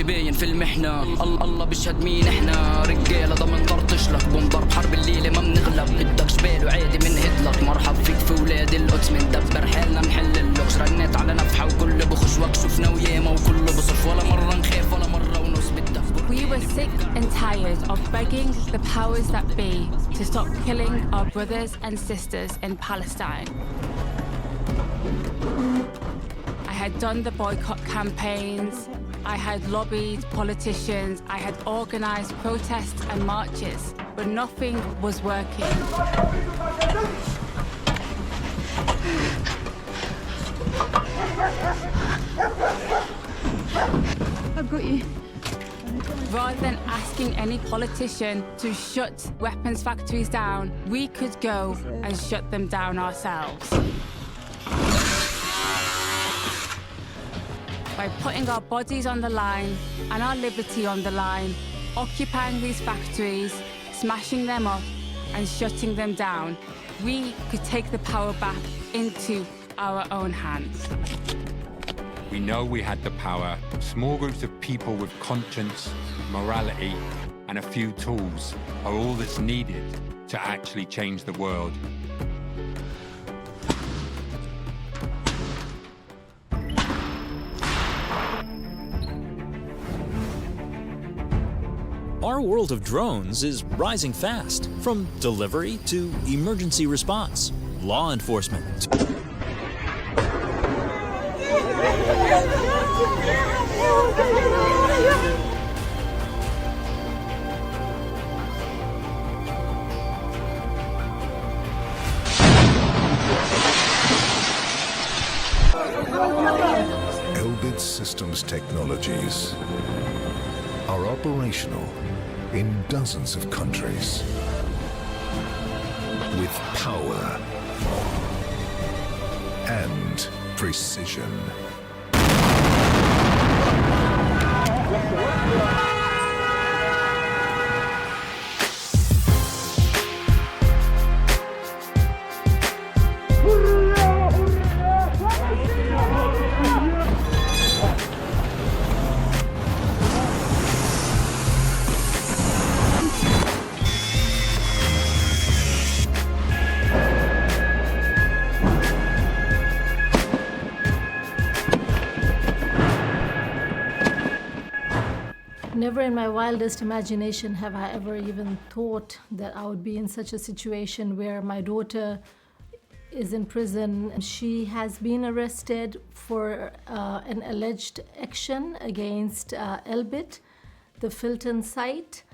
باين في المحنة الله بيشهد مين احنا رجالة ضمن طرطش لك بنضرب حرب الليلة ما بنغلب بدك جبال وعادي من هدلك مرحب فيك في ولاد القدس مندبر حالنا نحل اللغز رنيت على نفحة وكل بخش وقت شفنا وياما وكل بصف ولا مرة نخاف ولا مرة ونص بالدفور. We were sick and tired of begging the powers that be to stop killing our brothers and sisters in Palestine. I had done the boycott campaigns, I had lobbied politicians, I had organized protests and marches, but nothing was working. I've got you. Rather than asking any politician to shut weapons factories down, we could go and shut them down ourselves. By putting our bodies on the line and our liberty on the line, occupying these factories, smashing them up and shutting them down, we could take the power back into our own hands. We know we had the power. Small groups of people with conscience, morality, and a few tools are all that's needed to actually change the world. Our world of drones is rising fast, from delivery to emergency response, law enforcement. Elbit Systems technologies are operational in dozens of countries with power and precision. Never in my wildest imagination have I ever even thought that I would be in such a situation where my daughter is in prison. She has been arrested for an alleged action against Elbit, the Filton site,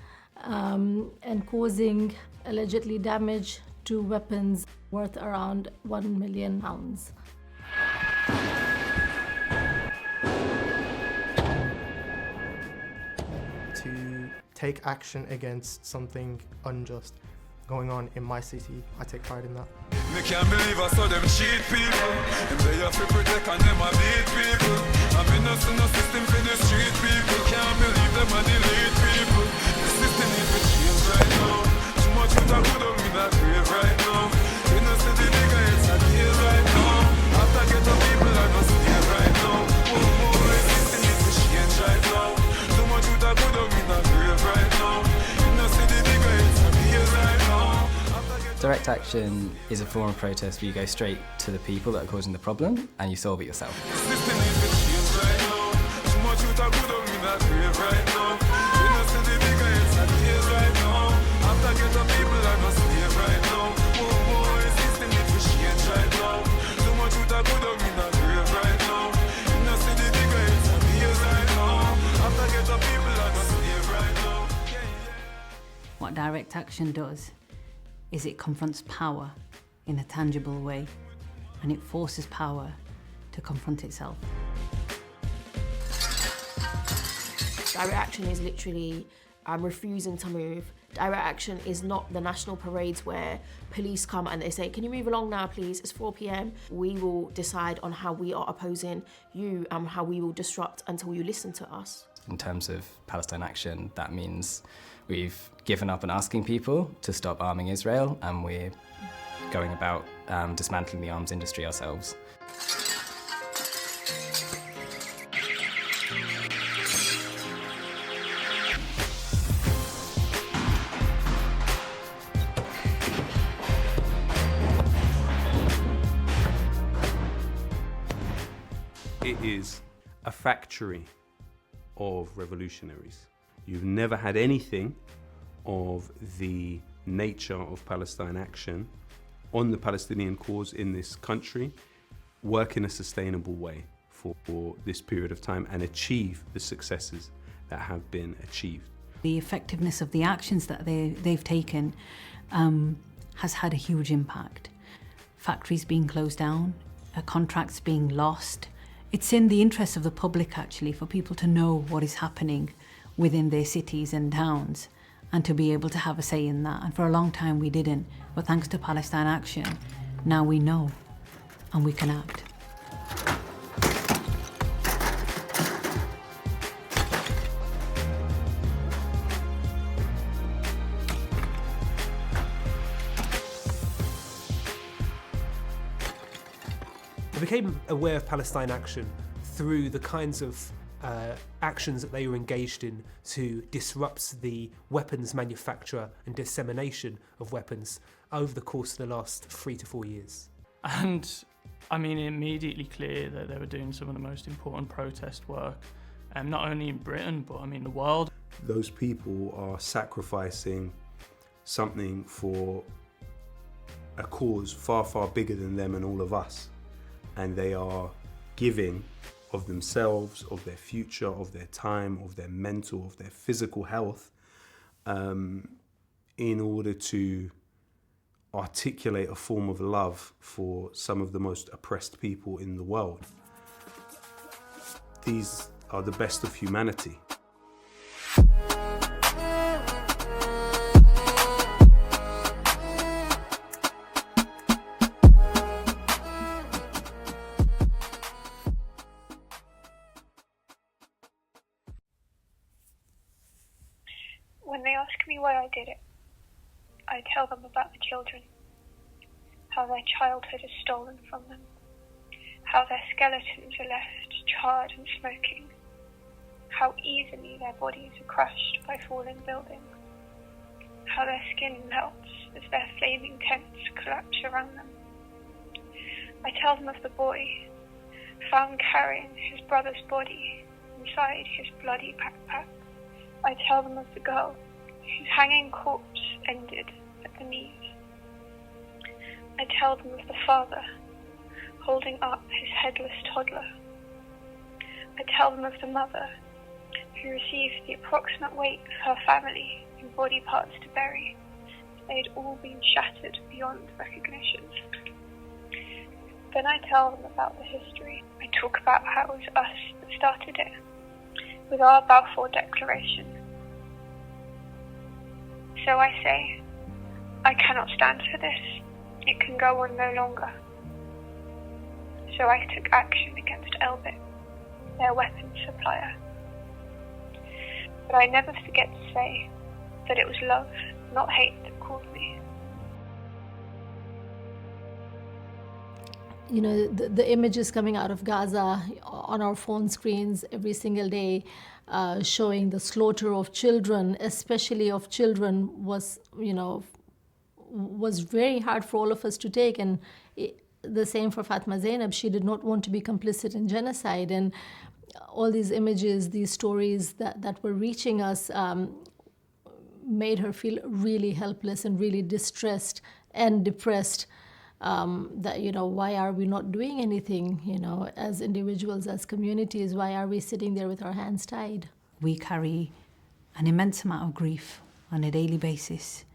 and causing allegedly damage to weapons worth around £1 million. To take action against something unjust going on in my city, I take pride in that. Me can't believe I saw them cheat people. Them they have to protect and them a beat people. I'm innocent no system for the street people. Can't believe them a delete people. The system needs to change right now. Too much with a good on me that grave right now. You know see the nigga it's a deal right now. After get the people I don't stay right now. Oh, the system needs to change right now. Too much with a good on me that grave right now. You know see the nigga it's a deal right now. Direct action is a form of protest where you go straight to the people that are causing the problem and you solve it yourself. What direct action does is it confronts power in a tangible way, and it forces power to confront itself. Direct action is literally refusing to move. Direct action is not the national parades where police come and they say, can you move along now please, it's 4 p.m. We will decide on how we are opposing you and how we will disrupt until you listen to us. In terms of Palestine Action, that means we've given up on asking people to stop arming Israel, and we're going about dismantling the arms industry ourselves. it is a factory of revolutionaries. You've never had anything of the nature of Palestine Action on the Palestinian cause in this country work in a sustainable way for this period of time and achieve the successes that have been achieved. The effectiveness of the actions that they've taken has had a huge impact. Factories being closed down, contracts being lost. It's in the interest of the public, actually, for people to know what is happening within their cities and towns and to be able to have a say in that. And for a long time we didn't, but thanks to Palestine Action, now we know and we can act. I became aware of Palestine Action through the kinds of actions that they were engaged in to disrupt the weapons manufacture and dissemination of weapons over the course of the last 3 to 4 years. And I mean, immediately clear that they were doing some of the most important protest work, not only in Britain, but I mean the world. Those people are sacrificing something for a cause far, far bigger than them and all of us. And they are giving of themselves, of their future, of their time, of their mental, of their physical health, in order to articulate a form of love for some of the most oppressed people in the world. These are the best of humanity. When they ask me why I did it, I tell them about the children, how their childhood is stolen from them, how their skeletons are left charred and smoking, how easily their bodies are crushed by falling buildings, how their skin melts as their flaming tents collapse around them. I tell them of the boy found carrying his brother's body inside his bloody backpack. I tell them of the girl whose hanging corpse ended at the knees. I tell them of the father holding up his headless toddler. I tell them of the mother who received the approximate weight of her family in body parts to bury. They had all been shattered beyond recognition. Then I tell them about the history. I talk about how it was us that started it, with our Balfour Declaration. So I say, I cannot stand for this. It can go on no longer. So I took action against Elbit, their weapons supplier. But I never forget to say that it was love, not hate, that called me. You know, the images coming out of Gaza on our phone screens every single day, showing the slaughter of children, especially of children, was very hard for all of us to take. And the same for Fatma Zainab. She did not want to be complicit in genocide. And all these images, these stories that were reaching us made her feel really helpless and really distressed and depressed. That, why are we not doing anything, as individuals, as communities? Why are we sitting there with our hands tied? We carry an immense amount of grief on a daily basis,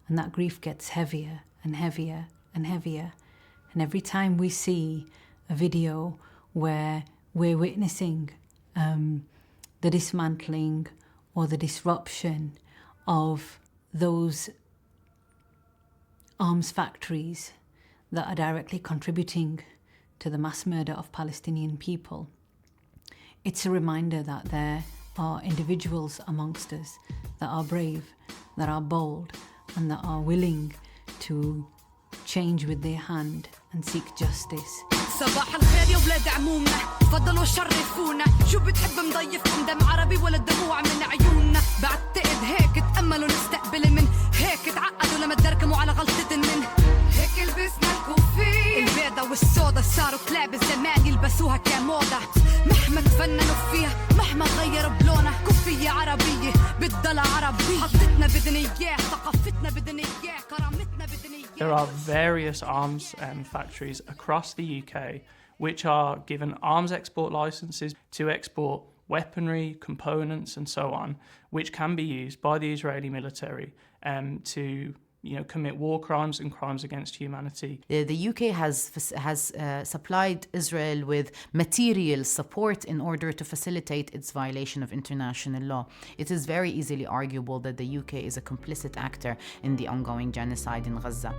and that grief gets heavier and heavier and heavier. And every time we see a video where we're witnessing the dismantling or the disruption of those arms factories that are directly contributing to the mass murder of Palestinian people, it's a reminder that there are individuals amongst us that are brave, that are bold, and that are willing to change with their hand and seek justice. صباح الخير يا ولاد عمومنا فضلوا شرفونا شو بتحب مضيفكم دم عربي ولا الدموع من عيوننا بعتقد هيك تأملوا نستقبل من هيك تعقدوا لما تدركموا على غلطة من هيك لبسنا الكوفي البيضة والسودا صاروا كلاب الزمان يلبسوها كموضة بدنا إياه ثقافتنا بدنا إياه كرامتنا بدنا إياه. There are various arms factories across the UK which are given arms export licenses to export weaponry, components and so on, which can be used by the Israeli military to commit war crimes and crimes against humanity. The UK has supplied Israel with material support in order to facilitate its violation of international law. It is very easily arguable that the UK is a complicit actor in the ongoing genocide in Gaza.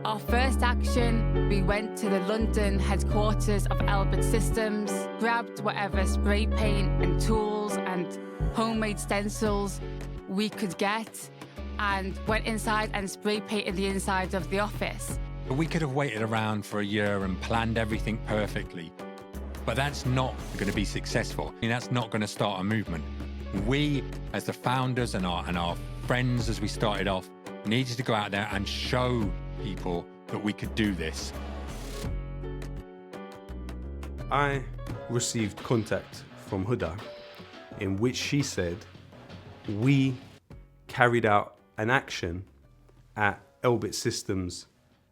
Our first action, we went to the London headquarters of Elbit Systems, grabbed whatever spray paint and tools and homemade stencils we could get, and went inside and spray painted the inside of the office. We could have waited around for a year and planned everything perfectly, but that's not going to be successful. That's not going to start a movement. We, as the founders and our friends as we started off, needed to go out there and show people that we could do this. I received contact from Huda in which she said we carried out an action at Elbit Systems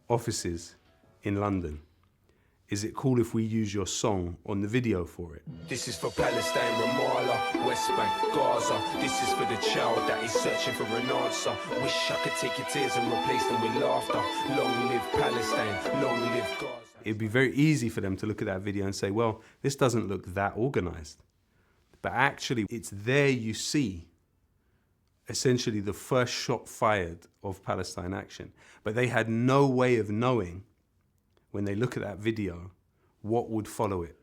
offices in London. Is it cool if we use your song on the video for it? This is for Palestine, Ramallah, West Bank, Gaza. This is for the child that is searching for an answer. Wish I could take your tears and replace them with laughter. Long live Palestine, long live Gaza. It'd be very easy for them to look at that video and say, well, this doesn't look that organized. But actually, it's there you see essentially the first shot fired of Palestine Action. But they had no way of knowing when they look at that video, what would follow it.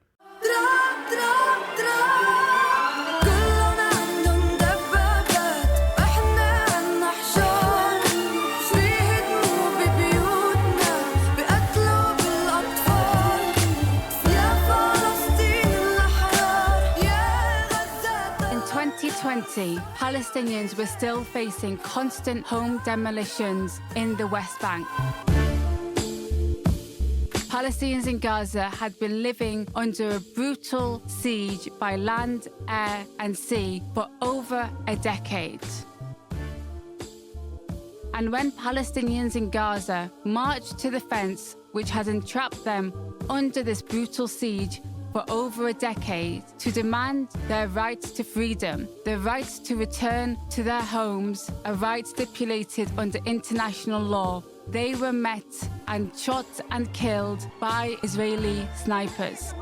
In 2020, Palestinians were still facing constant home demolitions in the West Bank. Palestinians in Gaza had been living under a brutal siege by land, air and sea for over a decade. And when Palestinians in Gaza marched to the fence which had entrapped them under this brutal siege for over a decade to demand their right to freedom, the right to return to their homes, a right stipulated under international law, they were met and shot and killed by Israeli snipers.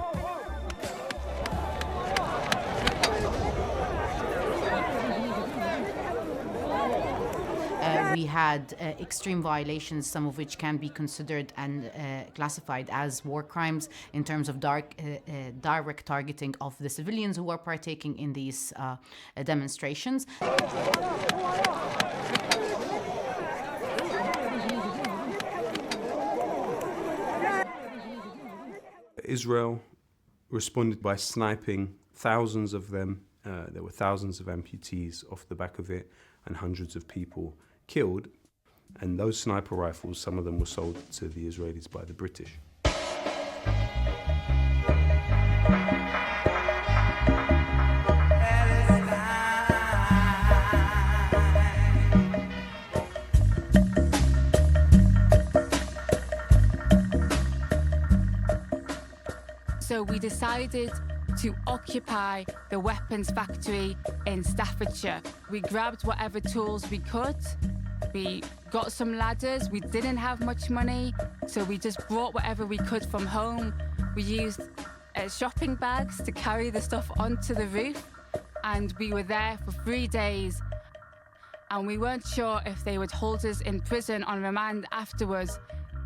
We had extreme violations, some of which can be considered and classified as war crimes in terms of direct targeting of the civilians who were partaking in these demonstrations. Israel responded by sniping thousands of them. There were thousands of amputees off the back of it and hundreds of people killed. And those sniper rifles, some of them were sold to the Israelis by the British. So we decided to occupy the weapons factory in Staffordshire. We grabbed whatever tools we could. We got some ladders. We didn't have much money, so we just brought whatever we could from home. We used shopping bags to carry the stuff onto the roof, and we were there for 3 days. And we weren't sure if they would hold us in prison on remand afterwards.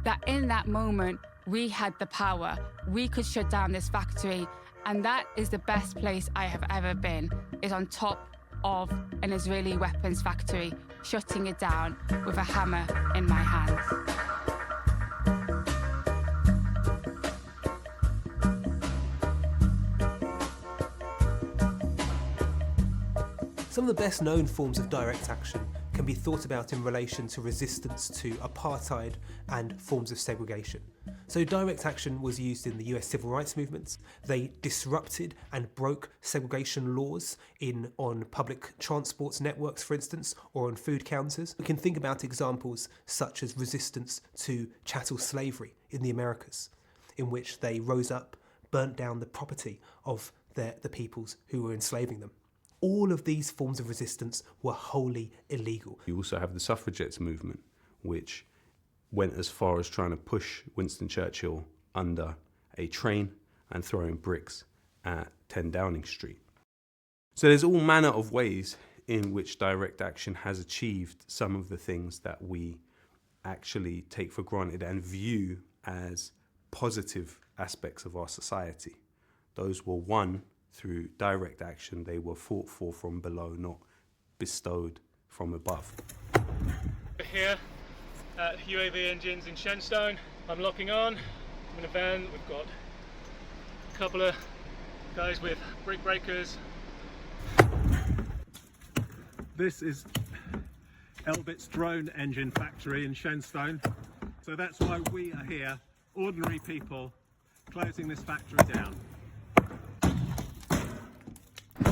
That in that moment, we had the power. We could shut down this factory. And that is the best place I have ever been, is on top of an Israeli weapons factory, shutting it down with a hammer in my hands. Some of the best known forms of direct action can be thought about in relation to resistance to apartheid and forms of segregation. So direct action was used in the US civil rights movements. They disrupted and broke segregation laws on public transport networks, for instance, or on food counters. We can think about examples such as resistance to chattel slavery in the Americas, in which they rose up, burnt down the property of the peoples who were enslaving them. All of these forms of resistance were wholly illegal. You also have the suffragettes movement, which went as far as trying to push Winston Churchill under a train and throwing bricks at 10 Downing Street. So there's all manner of ways in which direct action has achieved some of the things that we actually take for granted and view as positive aspects of our society. Those were won through direct action. They were fought for from below, not bestowed from above. We're here at UAV Engines in Shenstone. I'm locking on. I'm in a van. We've got a couple of guys with brick breakers. This is Elbit's drone engine factory in Shenstone. So that's why we are here, ordinary people, closing this factory down.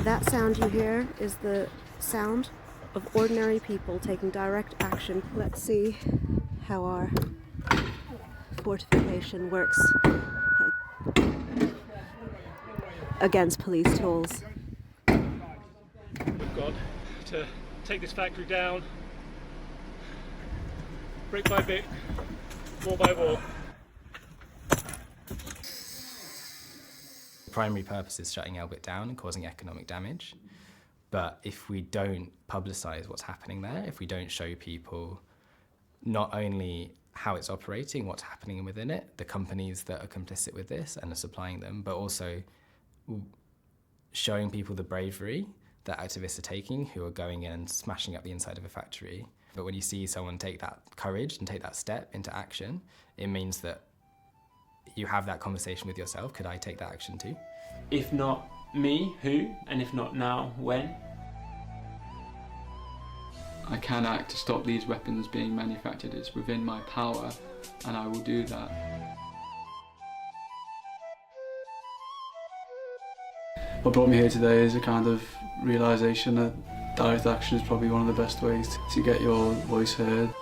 That sound you hear is the sound of ordinary people taking direct action. Let's see how our fortification works against police tools. We've got to take this factory down, brick by brick, wall by wall. The primary purpose is shutting Elbit down and causing economic damage. But if we don't publicise what's happening there, if we don't show people not only how it's operating, what's happening within it, the companies that are complicit with this and are supplying them, but also showing people the bravery that activists are taking who are going in and smashing up the inside of a factory. But when you see someone take that courage and take that step into action, it means that you have that conversation with yourself. Could I take that action too? If not me, who? And if not now, when? I can act to stop these weapons being manufactured. It's within my power, and I will do that. What brought me here today is a kind of realisation that direct action is probably one of the best ways to get your voice heard.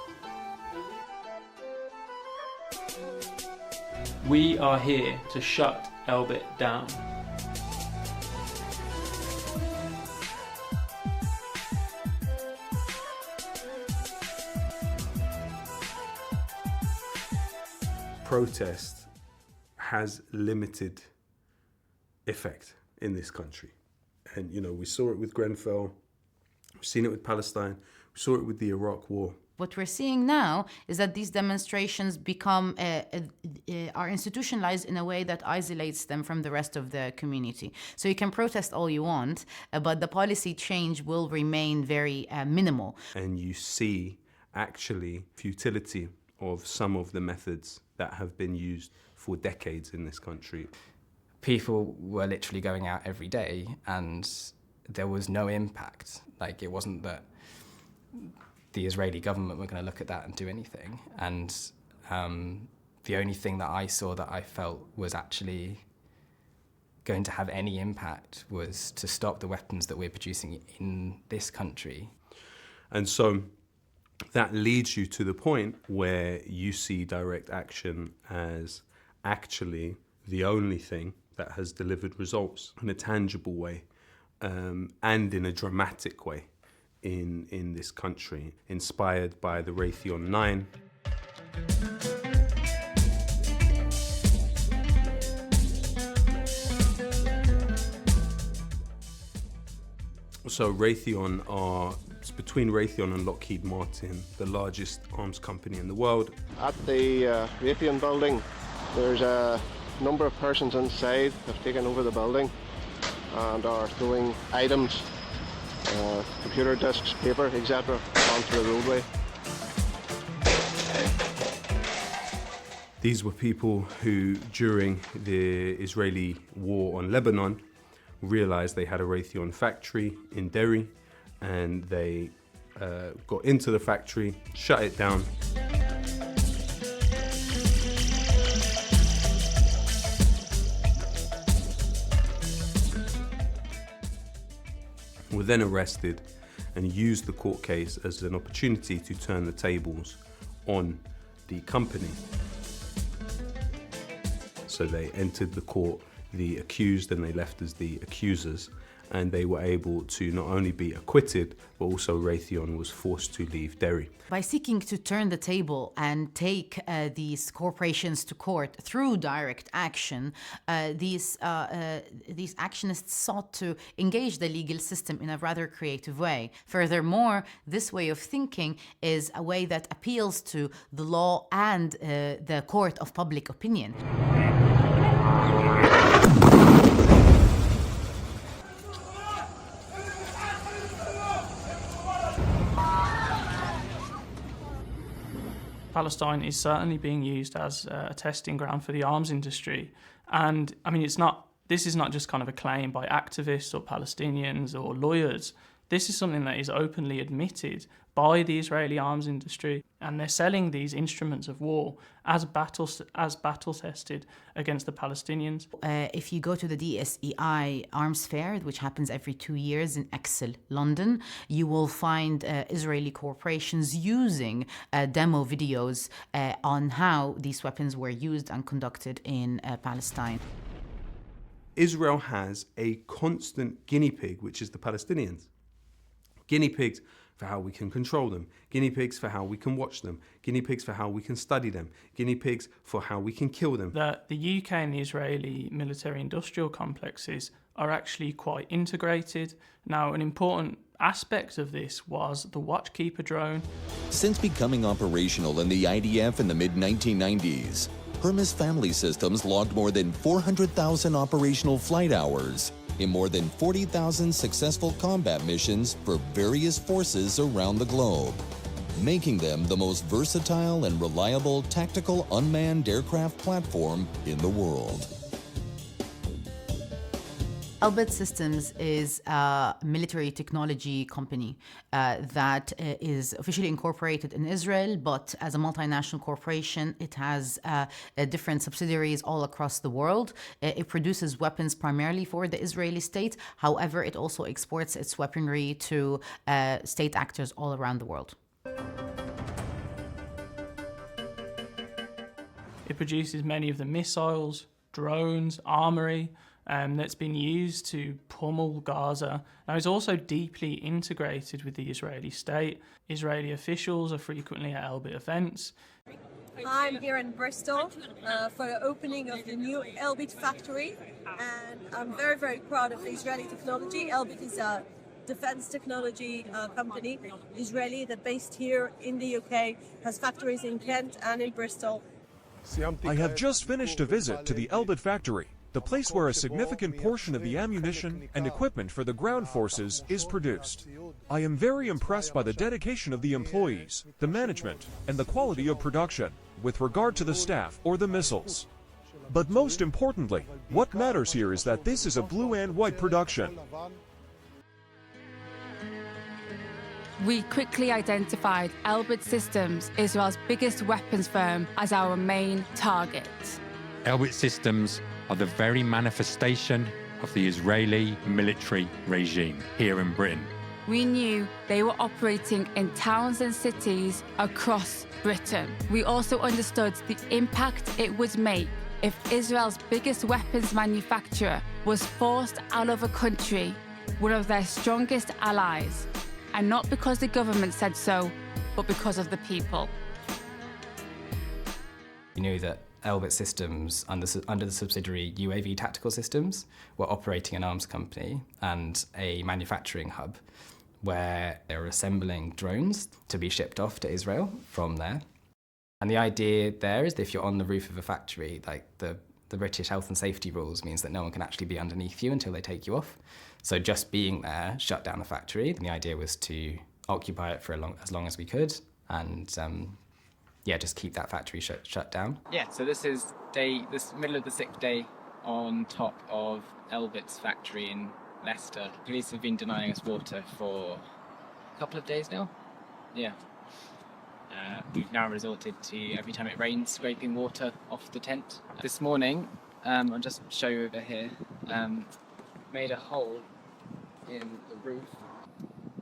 We are here to shut Elbit down. Protest has limited effect in this country. And, you know, we saw it with Grenfell, we've seen it with Palestine, we saw it with the Iraq War. What we're seeing now is that these demonstrations become are institutionalized in a way that isolates them from the rest of the community. So you can protest all you want, but the policy change will remain very minimal. And you see actually futility of some of the methods that have been used for decades in this country. People were literally going out every day and there was no impact. Like, it wasn't that the Israeli government were going to look at that and do anything. And the only thing that I saw that I felt was actually going to have any impact was to stop the weapons that we're producing in this country. And so that leads you to the point where you see direct action as actually the only thing that has delivered results in a tangible way and in a dramatic way in this country, inspired by the Raytheon 9. So Raytheon are, it's between Raytheon and Lockheed Martin, the largest arms company in the world. At the Raytheon building, there's a number of persons inside have taken over the building and are throwing items, computer disks, paper, etc., onto the roadway. These were people who, during the Israeli war on Lebanon, realized they had a Raytheon factory in Derry, and they got into the factory, shut it down. Were then arrested and used the court case as an opportunity to turn the tables on the company. So they entered the court, the accused, and they left as the accusers, and they were able to not only be acquitted, but also Raytheon was forced to leave Derry. By seeking to turn the table and take these corporations to court through direct action, these actionists sought to engage the legal system in a rather creative way. Furthermore, this way of thinking is a way that appeals to the law and the court of public opinion. Palestine is certainly being used as a testing ground for the arms industry. And I mean, this is not just kind of a claim by activists or Palestinians or lawyers. This is something that is openly admitted by the Israeli arms industry, and they're selling these instruments of war as battle tested against the Palestinians. If you go to the DSEI Arms Fair, which happens every 2 years in Excel, London, you will find Israeli corporations using demo videos on how these weapons were used and conducted in Palestine. Israel has a constant guinea pig, which is the Palestinians. Guinea pigs for how we can control them, guinea pigs for how we can watch them, guinea pigs for how we can study them, guinea pigs for how we can kill them. The UK and the Israeli military-industrial complexes are actually quite integrated. Now, an important aspect of this was the Watchkeeper drone. Since becoming operational in the IDF in the mid-1990s, Hermes Family Systems logged more than 400,000 operational flight hours in more than 40,000 successful combat missions for various forces around the globe, making them the most versatile and reliable tactical unmanned aircraft platform in the world. Elbit Systems is a military technology company that is officially incorporated in Israel, but as a multinational corporation, it has different subsidiaries all across the world. It produces weapons primarily for the Israeli state. However, it also exports its weaponry to state actors all around the world. It produces many of the missiles, drones, armory, that's been used to pummel Gaza. Now, it's also deeply integrated with the Israeli state. Israeli officials are frequently at Elbit events. I'm here in Bristol for the opening of the new Elbit factory, and I'm very, very proud of the Israeli technology. Elbit is a defense technology company, Israeli, that based here in the UK, has factories in Kent and in Bristol. I have just finished a visit to the Elbit factory, the place where a significant portion of the ammunition and equipment for the ground forces is produced. I am very impressed by the dedication of the employees, the management, and the quality of production with regard to the staff or the missiles. But most importantly, what matters here is that this is a blue and white production. We quickly identified Elbit Systems, Israel's biggest weapons firm, as our main target. Elbit Systems are the very manifestation of the Israeli military regime here in Britain. We knew they were operating in towns and cities across Britain. We also understood the impact it would make if Israel's biggest weapons manufacturer was forced out of a country, one of their strongest allies, and not because the government said so, but because of the people. We knew that Elbit Systems, under the subsidiary UAV Tactical Systems, were operating an arms company and a manufacturing hub where they were assembling drones to be shipped off to Israel from there. And the idea there is that if you're on the roof of a factory, like the British health and safety rules means that no one can actually be underneath you until they take you off. So just being there shut down the factory. And the idea was to occupy it for as long as we could and just keep that factory shut down. Yeah, so this is this middle of the 6th day on top of Elbit's factory in Leicester. Police have been denying us water for a couple of days now. Yeah. We've now resorted to, every time it rains, scraping water off the tent. This morning, I'll just show you over here, made a hole in the roof,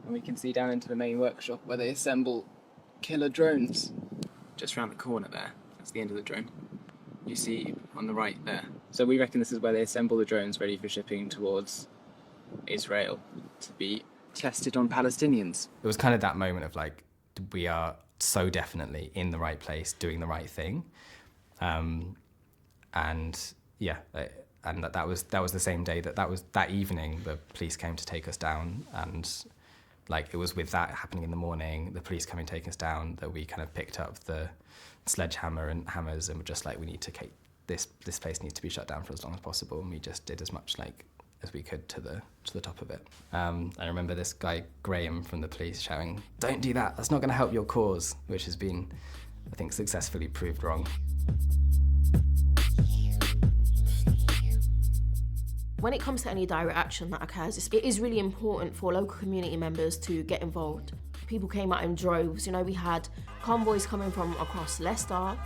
and we can see down into the main workshop where they assemble killer drones. Just around the corner there, that's the end of the drone. You see on the right there. So we reckon this is where they assemble the drones ready for shipping towards Israel to be tested on Palestinians. It was kind of that moment of like, we are so definitely in the right place, doing the right thing. And yeah, and that was the same day that evening the police came to take us down, and like it was with that happening in the morning, the police coming to take us down, that we kind of picked up the sledgehammer and hammers and were just like, we need to this place needs to be shut down for as long as possible, and we just did as much like as we could to the top of it. I remember this guy Graham from the police shouting, "Don't do that, that's not going to help your cause," which has been, I think, successfully proved wrong. When it comes to any direct action that occurs, it is really important for local community members to get involved. People came out in droves. You know, we had convoys coming from across Leicester.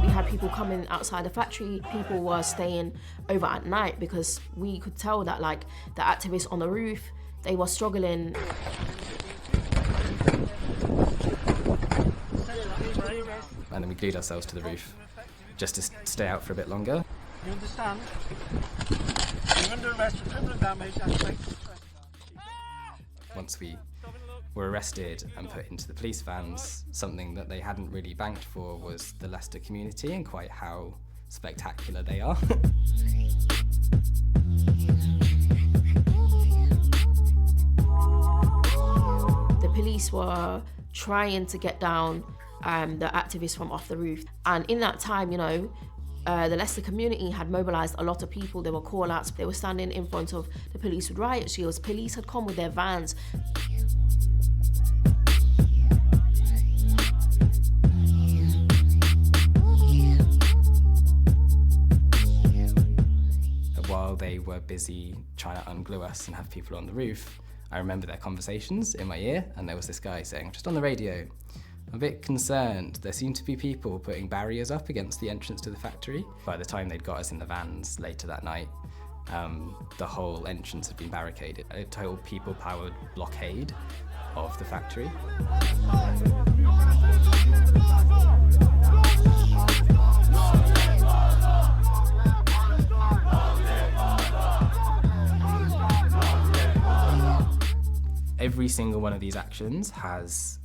We had people coming outside the factory. People were staying over at night because we could tell that, like, the activists on the roof, they were struggling. And then we glued ourselves to the roof just to stay out for a bit longer. You understand? You're under arrest for criminal damage and... Once we were arrested and put into the police vans, something that they hadn't really banked for was the Leicester community and quite how spectacular they are. The police were trying to get down the activists from off the roof. And in that time, you know, the Leicester community had mobilised a lot of people. There were call-outs. They were standing in front of the police with riot shields. Police had come with their vans. While they were busy trying to unglue us and have people on the roof, I remember their conversations in my ear, and there was this guy saying, just on the radio, "I'm a bit concerned. There seem to be people putting barriers up against the entrance to the factory." By the time they'd got us in the vans later that night, the whole entrance had been barricaded. A total people-powered blockade of the factory. Every single one of these actions has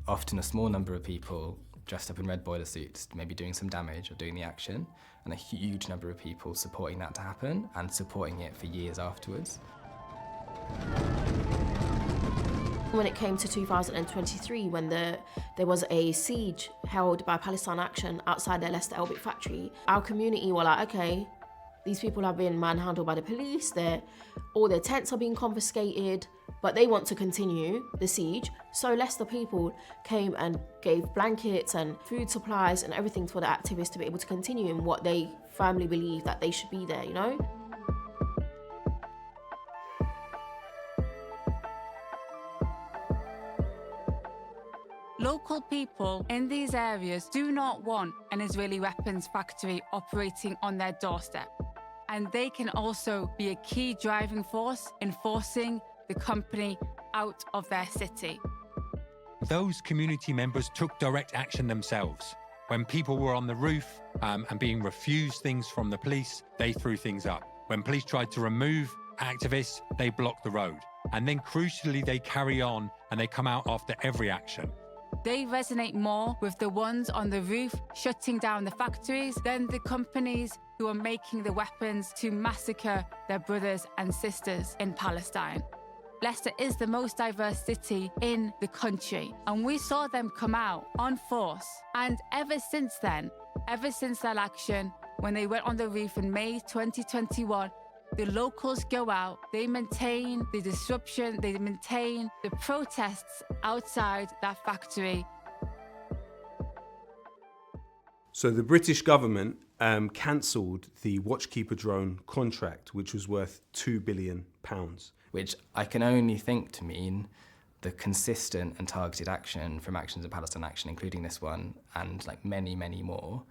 often a small number of people dressed up in red boiler suits, maybe doing some damage or doing the action, and a huge number of people supporting that to happen and supporting it for years afterwards. When it came to 2023, when there was a siege held by Palestine Action outside their Leicester Elbit factory, our community were like, okay, these people have been manhandled by the police, all their tents are being confiscated, but they want to continue the siege. So Leicester people came and gave blankets and food supplies and everything for the activists to be able to continue in what they firmly believe that they should be there, you know? Local people in these areas do not want an Israeli weapons factory operating on their doorstep. And they can also be a key driving force in forcing the company out of their city. Those community members took direct action themselves. When people were on the roof and being refused things from the police, they threw things up. When police tried to remove activists, they blocked the road. And then crucially, they carry on and they come out after every action. They resonate more with the ones on the roof shutting down the factories than the companies who are making the weapons to massacre their brothers and sisters in Palestine. Leicester is the most diverse city in the country, and we saw them come out on force. And ever since then, ever since that action, when they went on the roof in May 2021, the locals go out, they maintain the disruption, they maintain the protests outside that factory. So the British government cancelled the Watchkeeper drone contract, which was worth £2 billion. Which I can only think to mean the consistent and targeted action from Actions of Palestine Action, including this one, and like many, many more,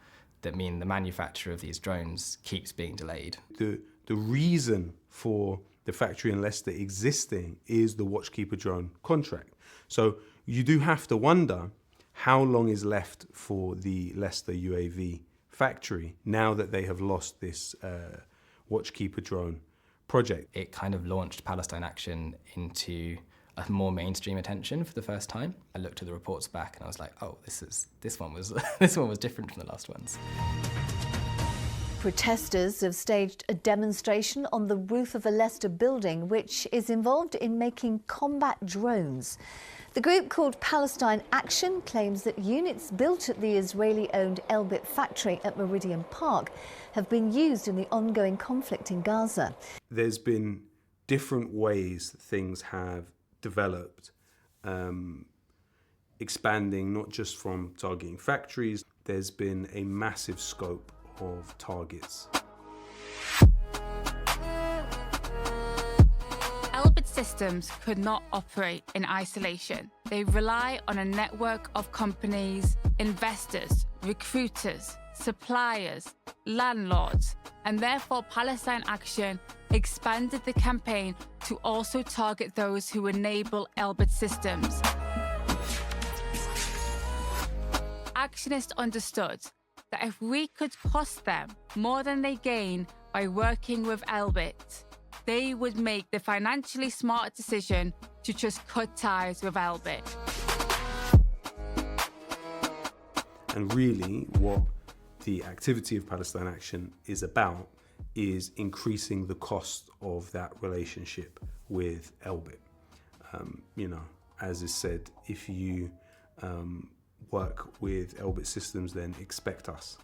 that mean the manufacture of these drones keeps being delayed. The reason for the factory in Leicester existing is the Watchkeeper drone contract. So you do have to wonder how long is left for the Leicester UAV factory now that they have lost this Watchkeeper drone project. It kind of launched Palestine Action into a more mainstream attention for the first time. I looked at the reports back and I was like, oh, this one was different from the last ones. Protesters have staged a demonstration on the roof of a Leicester building which is involved in making combat drones. The group, called Palestine Action, claims that units built at the Israeli-owned Elbit factory at Meridian Park have been used in the ongoing conflict in Gaza. There's been different ways things have developed, expanding not just from targeting factories. There's been a massive scope of targets. Elbit Systems could not operate in isolation. They rely on a network of companies, investors, recruiters, suppliers, landlords, and therefore Palestine Action expanded the campaign to also target those who enable Elbit Systems. Actionists understood that if we could cost them more than they gain by working with Elbit, they would make the financially smart decision to just cut ties with Elbit. And really what the activity of Palestine Action is about is increasing the cost of that relationship with Elbit. As is said, if you work with Elbit Systems, then expect us.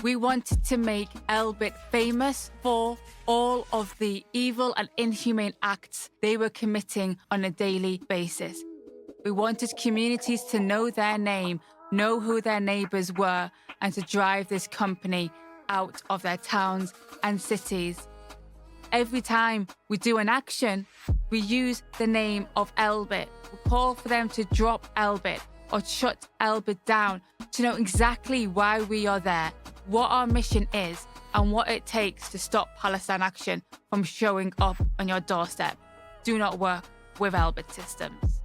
We wanted to make Elbit famous for all of the evil and inhumane acts they were committing on a daily basis. We wanted communities to know their name, know who their neighbours were, and to drive this company out of their towns and cities. Every time we do an action, we use the name of Elbit. We call for them to drop Elbit or shut Elbit down, to know exactly why we are there, what our mission is, and what it takes to stop Palestine Action from showing up on your doorstep. Do not work with Elbit Systems.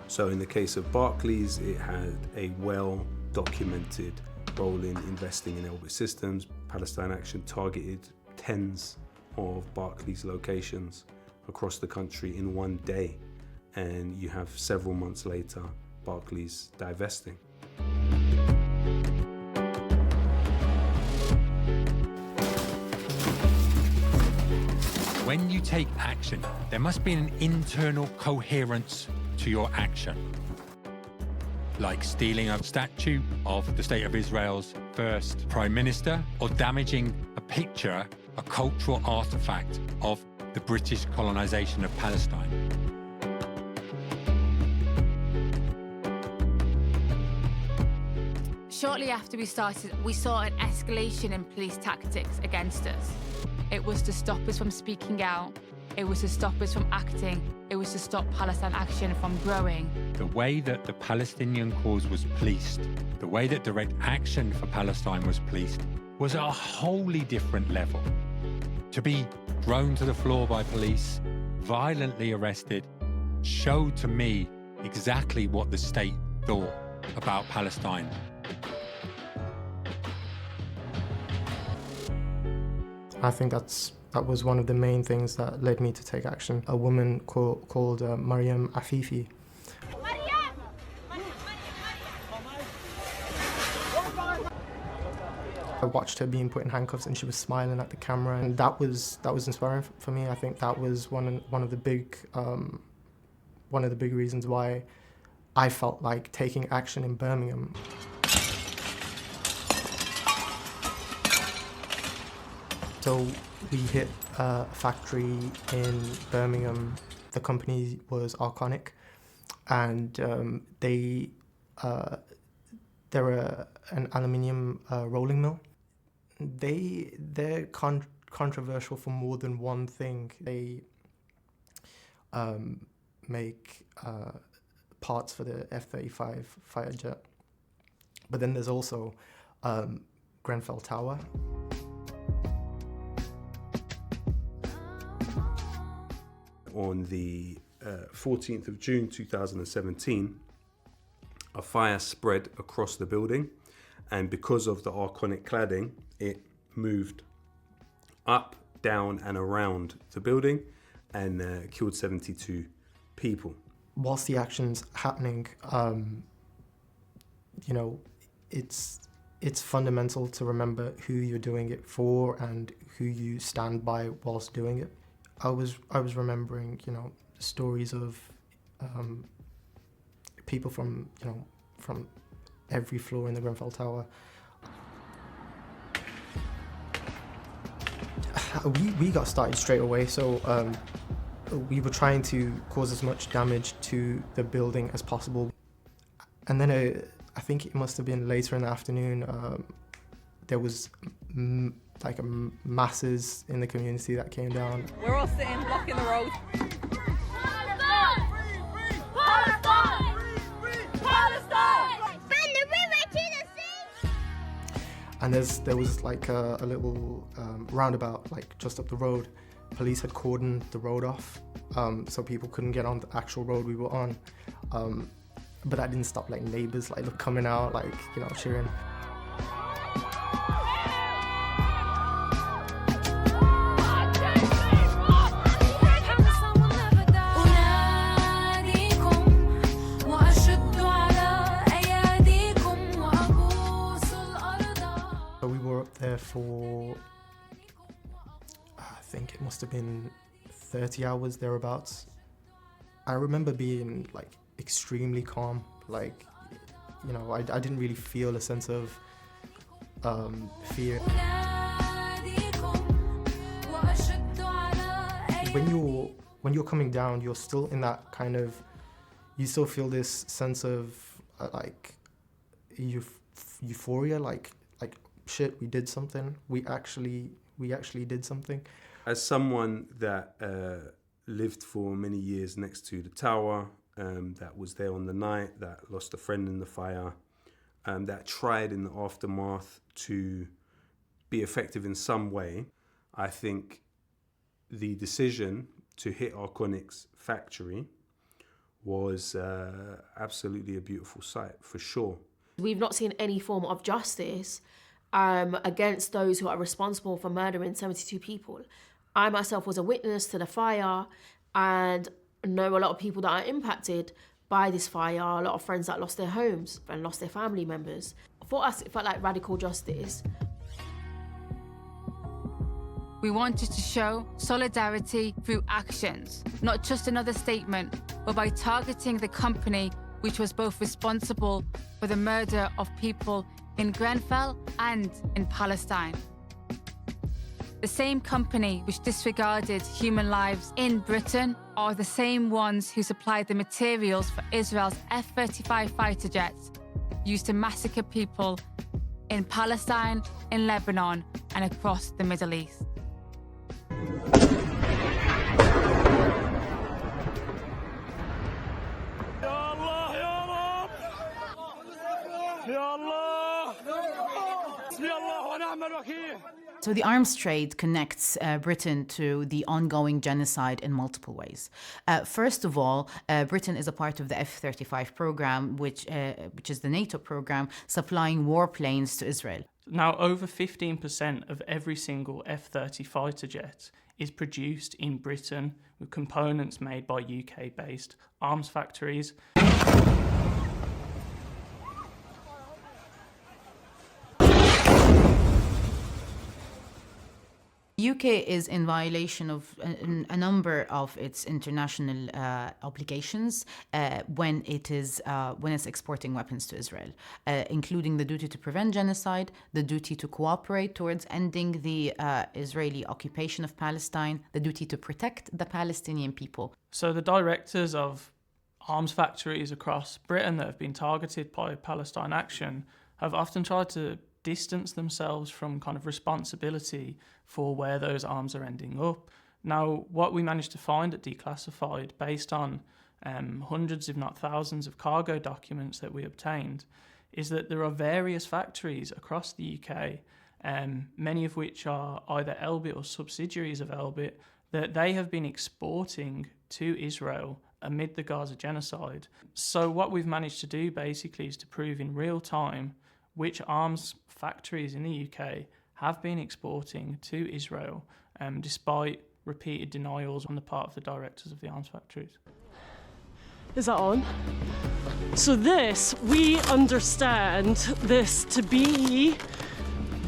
So in the case of Barclays, it had a well-documented role in investing in Elbit Systems. Palestine Action targeted tens of Barclays locations across the country in one day. And you have several months later, Barclays divesting. When you take action, there must be an internal coherence to your action. Like stealing a statue of the State of Israel's first Prime Minister, or damaging a picture, a cultural artifact of the British colonisation of Palestine. Shortly after we started, we saw an escalation in police tactics against us. It was to stop us from speaking out. It was to stop us from acting. It was to stop Palestine Action from growing. The way that the Palestinian cause was policed, the way that direct action for Palestine was policed, was at a wholly different level. To be thrown to the floor by police, violently arrested, showed to me exactly what the state thought about Palestine. I think that was one of the main things that led me to take action. A woman called Mariam Afifi. I watched her being put in handcuffs and she was smiling at the camera, and that was inspiring for me. I think that was one of the big reasons why I felt like taking action in Birmingham. So we hit a factory in Birmingham. The company was Arconic, and they're an aluminium rolling mill. They're controversial for more than one thing. They make parts for the F-35 fighter jet, but then there's also Grenfell Tower. On the 14th of June 2017, a fire spread across the building, and because of the Arconic cladding, it moved up, down and around the building and killed 72 people. Whilst the action's happening, it's fundamental to remember who you're doing it for and who you stand by whilst doing it. I was remembering, stories of people from every floor in the Grenfell Tower. We got started straight away, so we were trying to cause as much damage to the building as possible. And then I think it must have been later in the afternoon, there was masses in the community that came down. We're all sitting, blocking the road. And there was a little roundabout just up the road. Police had cordoned the road off, so people couldn't get on the actual road we were on. But that didn't stop neighbors coming out, cheering. There for, I think it must have been 30 hours thereabouts. I remember being extremely calm. I didn't really feel a sense of fear. When you're coming down, you're still in that kind of, you still feel this sense of euphoria, shit, we did something. We actually did something. As someone that lived for many years next to the tower, that was there on the night, that lost a friend in the fire, that tried in the aftermath to be effective in some way, I think the decision to hit Arconic's factory was absolutely a beautiful sight, for sure. We've not seen any form of justice against those who are responsible for murdering 72 people. I myself was a witness to the fire and know a lot of people that are impacted by this fire, a lot of friends that lost their homes and lost their family members. For us, it felt like radical justice. We wanted to show solidarity through actions, not just another statement, but by targeting the company which was both responsible for the murder of people in Grenfell and in Palestine. The same company which disregarded human lives in Britain are the same ones who supplied the materials for Israel's F-35 fighter jets used to massacre people in Palestine, in Lebanon, and across the Middle East. So the arms trade connects Britain to the ongoing genocide in multiple ways. First of all, Britain is a part of the F-35 program, which is the NATO program, supplying warplanes to Israel. Now, over 15% of every single F-30 fighter jet is produced in Britain with components made by UK-based arms factories. The UK is in violation of a number of its international obligations when it's exporting weapons to Israel, including the duty to prevent genocide, the duty to cooperate towards ending the Israeli occupation of Palestine, the duty to protect the Palestinian people. So the directors of arms factories across Britain that have been targeted by Palestine Action have often tried to distance themselves from kind of responsibility for where those arms are ending up. Now, what we managed to find at Declassified, based on hundreds, if not thousands, of cargo documents that we obtained, is that there are various factories across the UK, many of which are either Elbit or subsidiaries of Elbit, that they have been exporting to Israel amid the Gaza genocide. So what we've managed to do basically is to prove in real time which arms factories in the UK have been exporting to Israel, despite repeated denials on the part of the directors of the arms factories. Is that on? So this, we understand this to be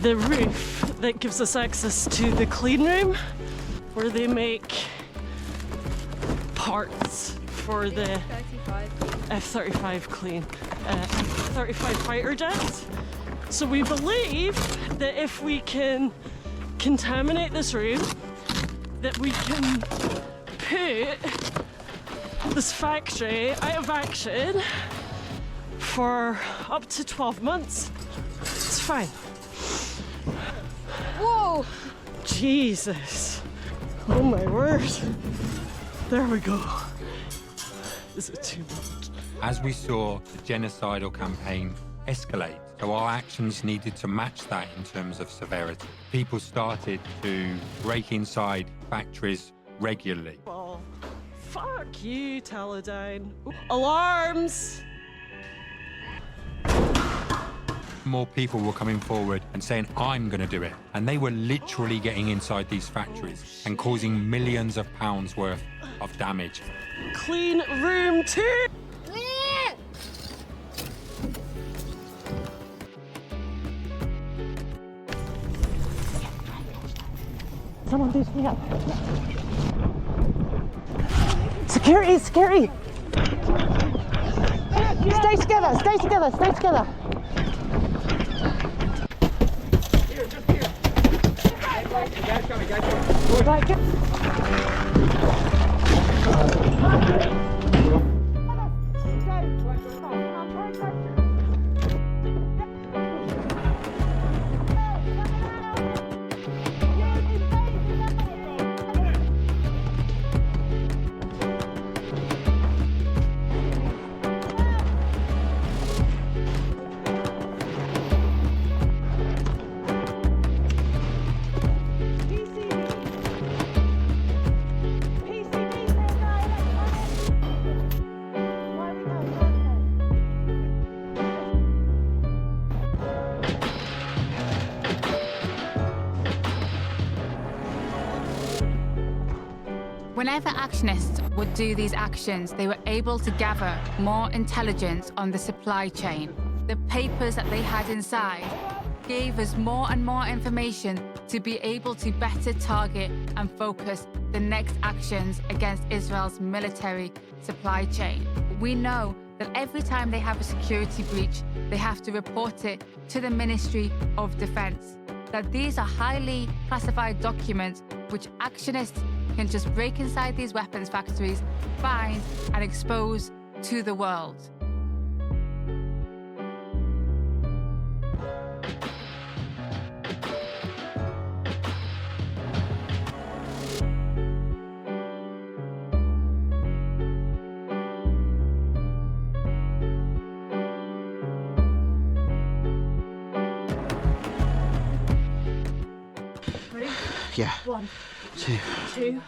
the roof that gives us access to the clean room, where they make parts for the F-35 clean, F-35 fighter jets. So we believe that if we can contaminate this room, that we can put this factory out of action for up to 12 months. It's fine. Whoa! Jesus. Oh my word. There we go. Is it too much? As we saw the genocidal campaign escalate, so our actions needed to match that in terms of severity. People started to break inside factories regularly. Oh, fuck you, Teledyne. Alarms! More people were coming forward and saying, I'm going to do it. And they were literally getting inside these factories and causing millions of pounds worth of damage. Clean room 2! Someone do me up. Security, security! Stay together, stay together, stay together. Here, just here. Guys coming, guys coming. Right, get... Whenever actionists would do these actions, they were able to gather more intelligence on the supply chain. The papers that they had inside gave us more and more information to be able to better target and focus the next actions against Israel's military supply chain. We know that every time they have a security breach, they have to report it to the Ministry of Defense. That these are highly classified documents which actionists can just break inside these weapons factories, find and expose to the world. Yeah. 1, 2, 2,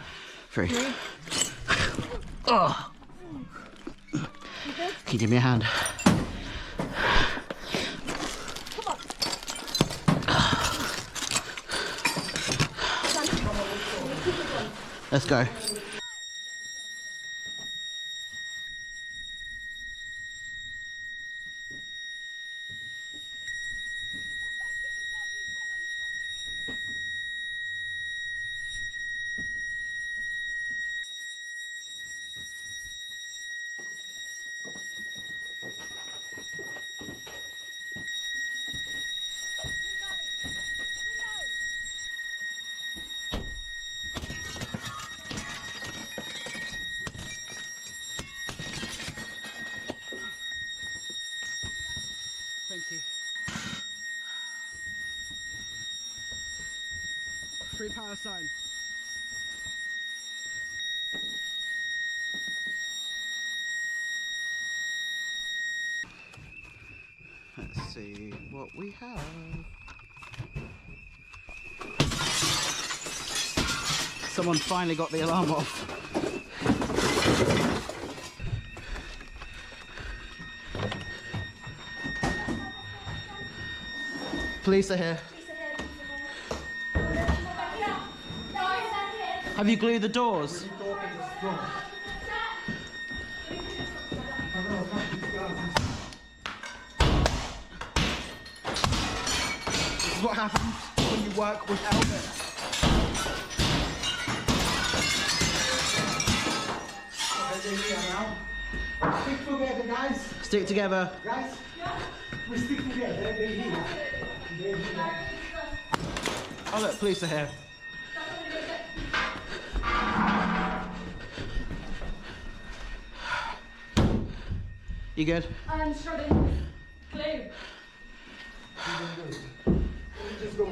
3. 3. Oh. Can you give me a hand? Let's go. Thank you. Free Palestine. Let's see what we have. Someone finally got the alarm off. Police are here. Have you glued the doors? This is what happens when you work with Elbit. Stick together, guys. Stick together. Guys, we stick together. They're here. Oh look, police are here. You good? I'm struggling. Glue. Just go.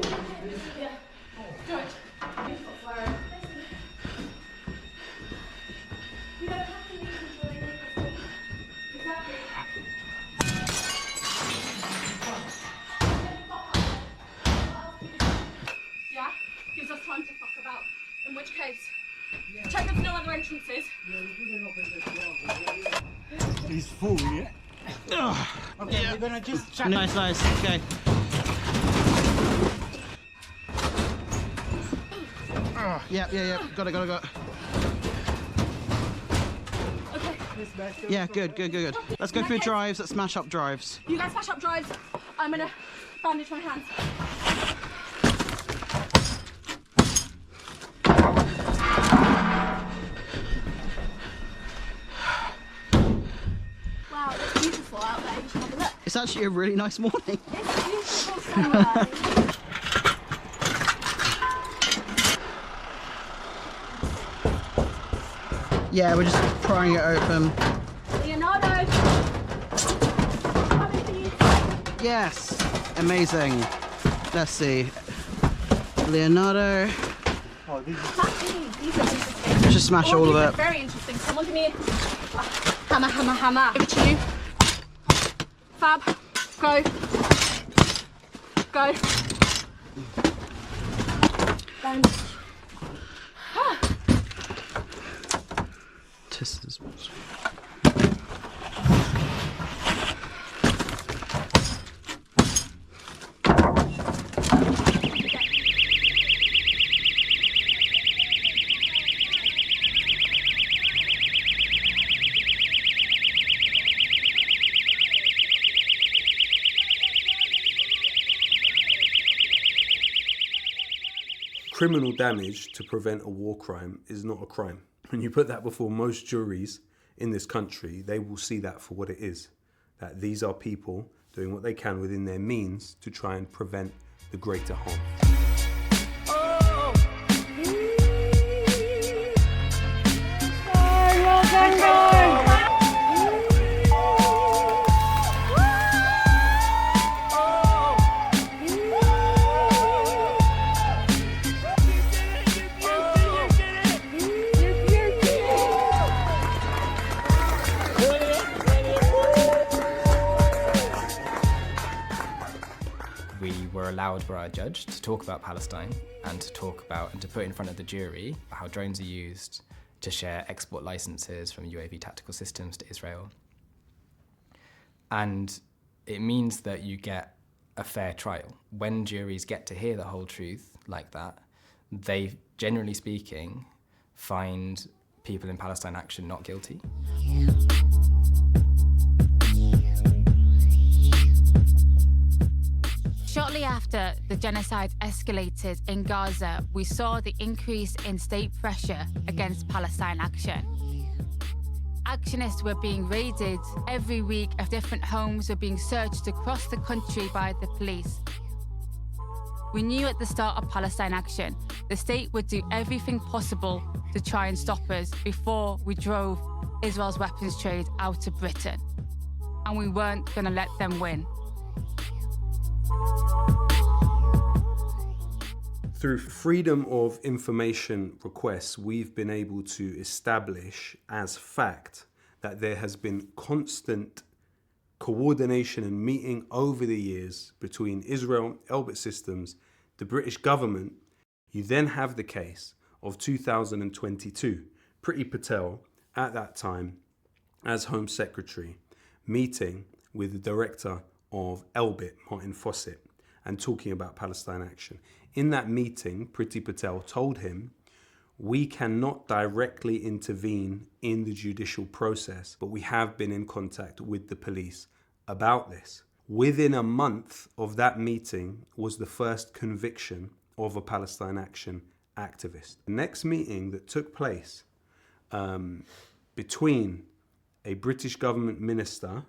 Yeah. Do it. You don't have to use controlling it. Exactly. Yeah? Gives us time to fuck about. In which case, check there's no other entrances. He's full, yeah? Okay, we're gonna just check. Nice, okay. Yeah. Got it. Okay. Yeah, good. Let's go through drives, let's smash up drives. You guys smash up drives. I'm gonna bandage my hands. Wow, it's beautiful out there. You should have a look. It's actually a really nice morning. It's beautiful sunrise. Yeah, we're just prying it open. Leonardo! Yes! Amazing. Let's see. Leonardo. Oh, these are interesting. Let's just smash all of it. Very interesting. Someone give me a hammer. Give it to you. Fab. Go. Bend. Tisses. Criminal damage to prevent a war crime is not a crime. When you put that before most juries in this country, they will see that for what it is. That these are people doing what they can within their means to try and prevent the greater harm. We were allowed Howard Borough judge to talk about Palestine and to talk about and to put in front of the jury how drones are used to share export licenses from UAV tactical systems to Israel. And it means that you get a fair trial. When juries get to hear the whole truth like that, they, generally speaking, find people in Palestine Action not guilty. Shortly after the genocide escalated in Gaza, we saw the increase in state pressure against Palestine Action. Actionists were being raided. Every week, different homes were being searched across the country by the police. We knew at the start of Palestine Action, the state would do everything possible to try and stop us before we drove Israel's weapons trade out of Britain. And we weren't going to let them win. Through freedom of information requests, we've been able to establish as fact that there has been constant coordination and meeting over the years between Israel, Elbit Systems, the British government. You then have the case of 2022. Priti Patel, at that time, as Home Secretary, meeting with the director of Elbit, Martin Fawcett, and talking about Palestine Action. In that meeting, Priti Patel told him, we cannot directly intervene in the judicial process, but we have been in contact with the police about this. Within a month of that meeting was the first conviction of a Palestine Action activist. The next meeting that took place between a British government minister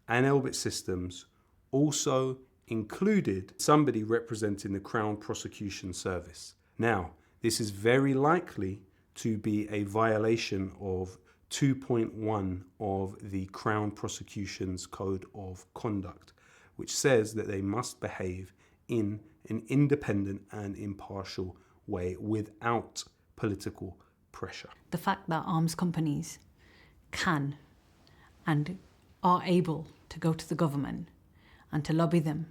and Elbit Systems also included somebody representing the Crown Prosecution Service. Now, this is very likely to be a violation of 2.1 of the Crown Prosecution's Code of Conduct, which says that they must behave in an independent and impartial way without political pressure. The fact that arms companies can and are able to go to the government and to lobby them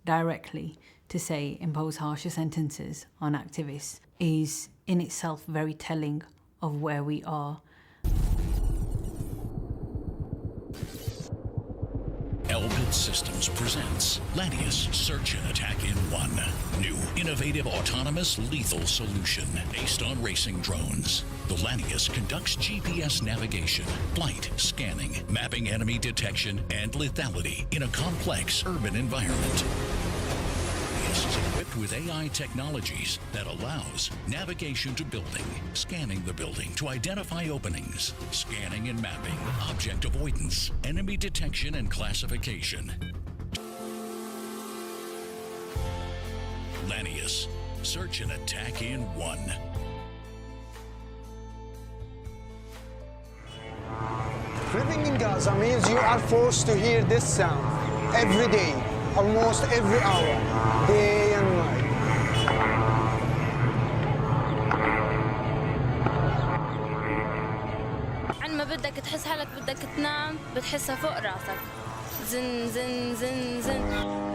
directly to say impose harsher sentences on activists is in itself very telling of where we are. Elbit Systems presents Lanius Search and Attack in One. New, innovative, autonomous, lethal solution based on racing drones. The Lanius conducts GPS navigation, flight, scanning, mapping enemy detection, and lethality in a complex urban environment. Lanius is equipped with AI technologies that allows navigation to building, scanning the building to identify openings, scanning and mapping, object avoidance, enemy detection and classification. Lanius, search and attack in one. Living in Gaza means you are forced to hear this sound every day, almost every hour, day and night. عندما بدك تحس حالك بدك تنام بتحسها فوق راسك زن زن زن زن.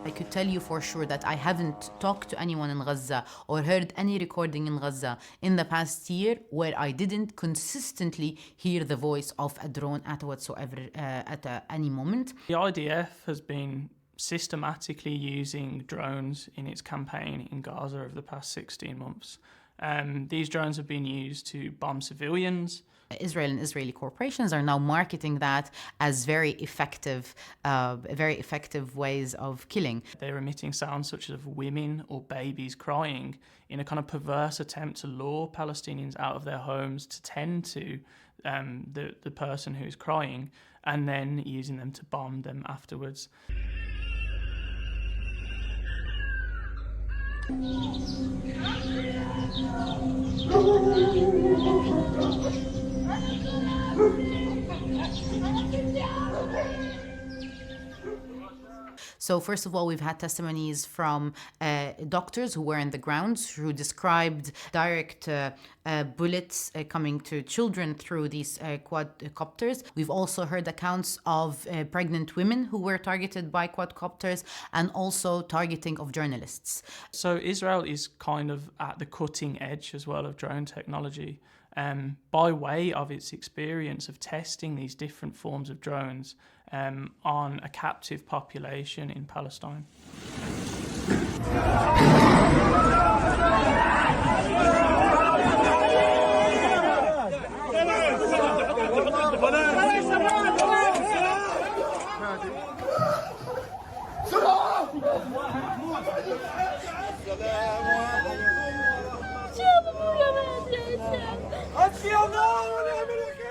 I could tell you for sure that I haven't talked to anyone in Gaza or heard any recording in Gaza in the past year where I didn't consistently hear the voice of a drone at whatsoever at any moment. The IDF has been systematically using drones in its campaign in Gaza over the past 16 months. These drones have been used to bomb civilians. Israel and Israeli corporations are now marketing that as very effective ways of killing. They're emitting sounds such as women or babies crying in a kind of perverse attempt to lure Palestinians out of their homes to tend to the person who's crying and then using them to bomb them afterwards. So first of all, we've had testimonies from doctors who were in the grounds who described direct bullets coming to children through these quadcopters. We've also heard accounts of pregnant women who were targeted by quadcopters, and also targeting of journalists. So Israel is kind of at the cutting edge as well of drone technology. By way of its experience of testing these different forms of drones on a captive population in Palestine.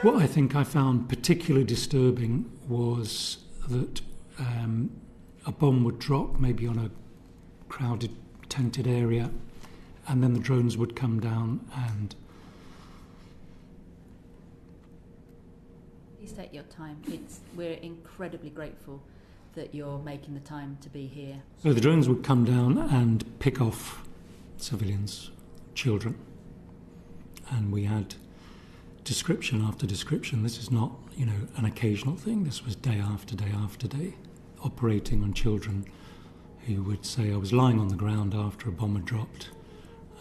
What I think I found particularly disturbing was that a bomb would drop maybe on a crowded, tented area, and then the drones would come down and... Please take your time. We're incredibly grateful that you're making the time to be here. So the drones would come down and pick off civilians, children, and we had description after description. This is not, an occasional thing. This was day after day after day, operating on children who would say, I was lying on the ground after a bomb had dropped,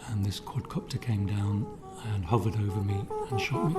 and this quadcopter came down and hovered over me and shot me.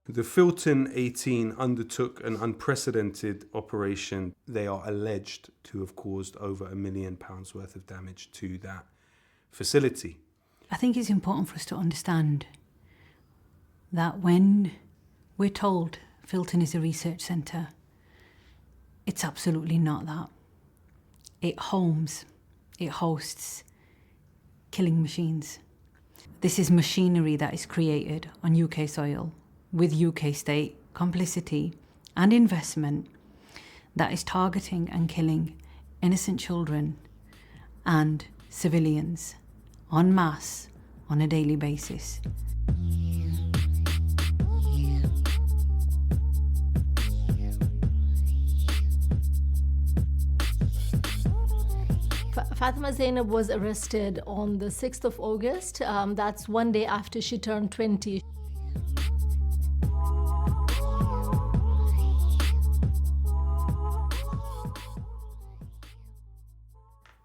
The Filton 18 undertook an unprecedented operation. They are alleged to have caused over £1 million worth of damage to that facility. I think it's important for us to understand that when we're told Filton is a research centre, it's absolutely not that. It hosts killing machines. This is machinery that is created on UK soil with UK state complicity and investment that is targeting and killing innocent children and civilians en masse on a daily basis. Fatima Zainab was arrested on the 6th of August. That's one day after she turned 20.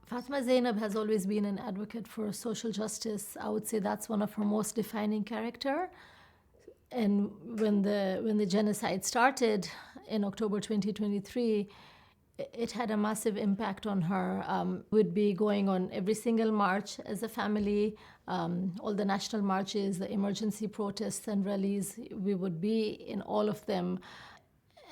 Fatima Zainab has always been an advocate for social justice. I would say that's one of her most defining character. And when the genocide started in October 2023, it had a massive impact on her. We'd be going on every single march as a family, all the national marches, the emergency protests and rallies. We would be in all of them.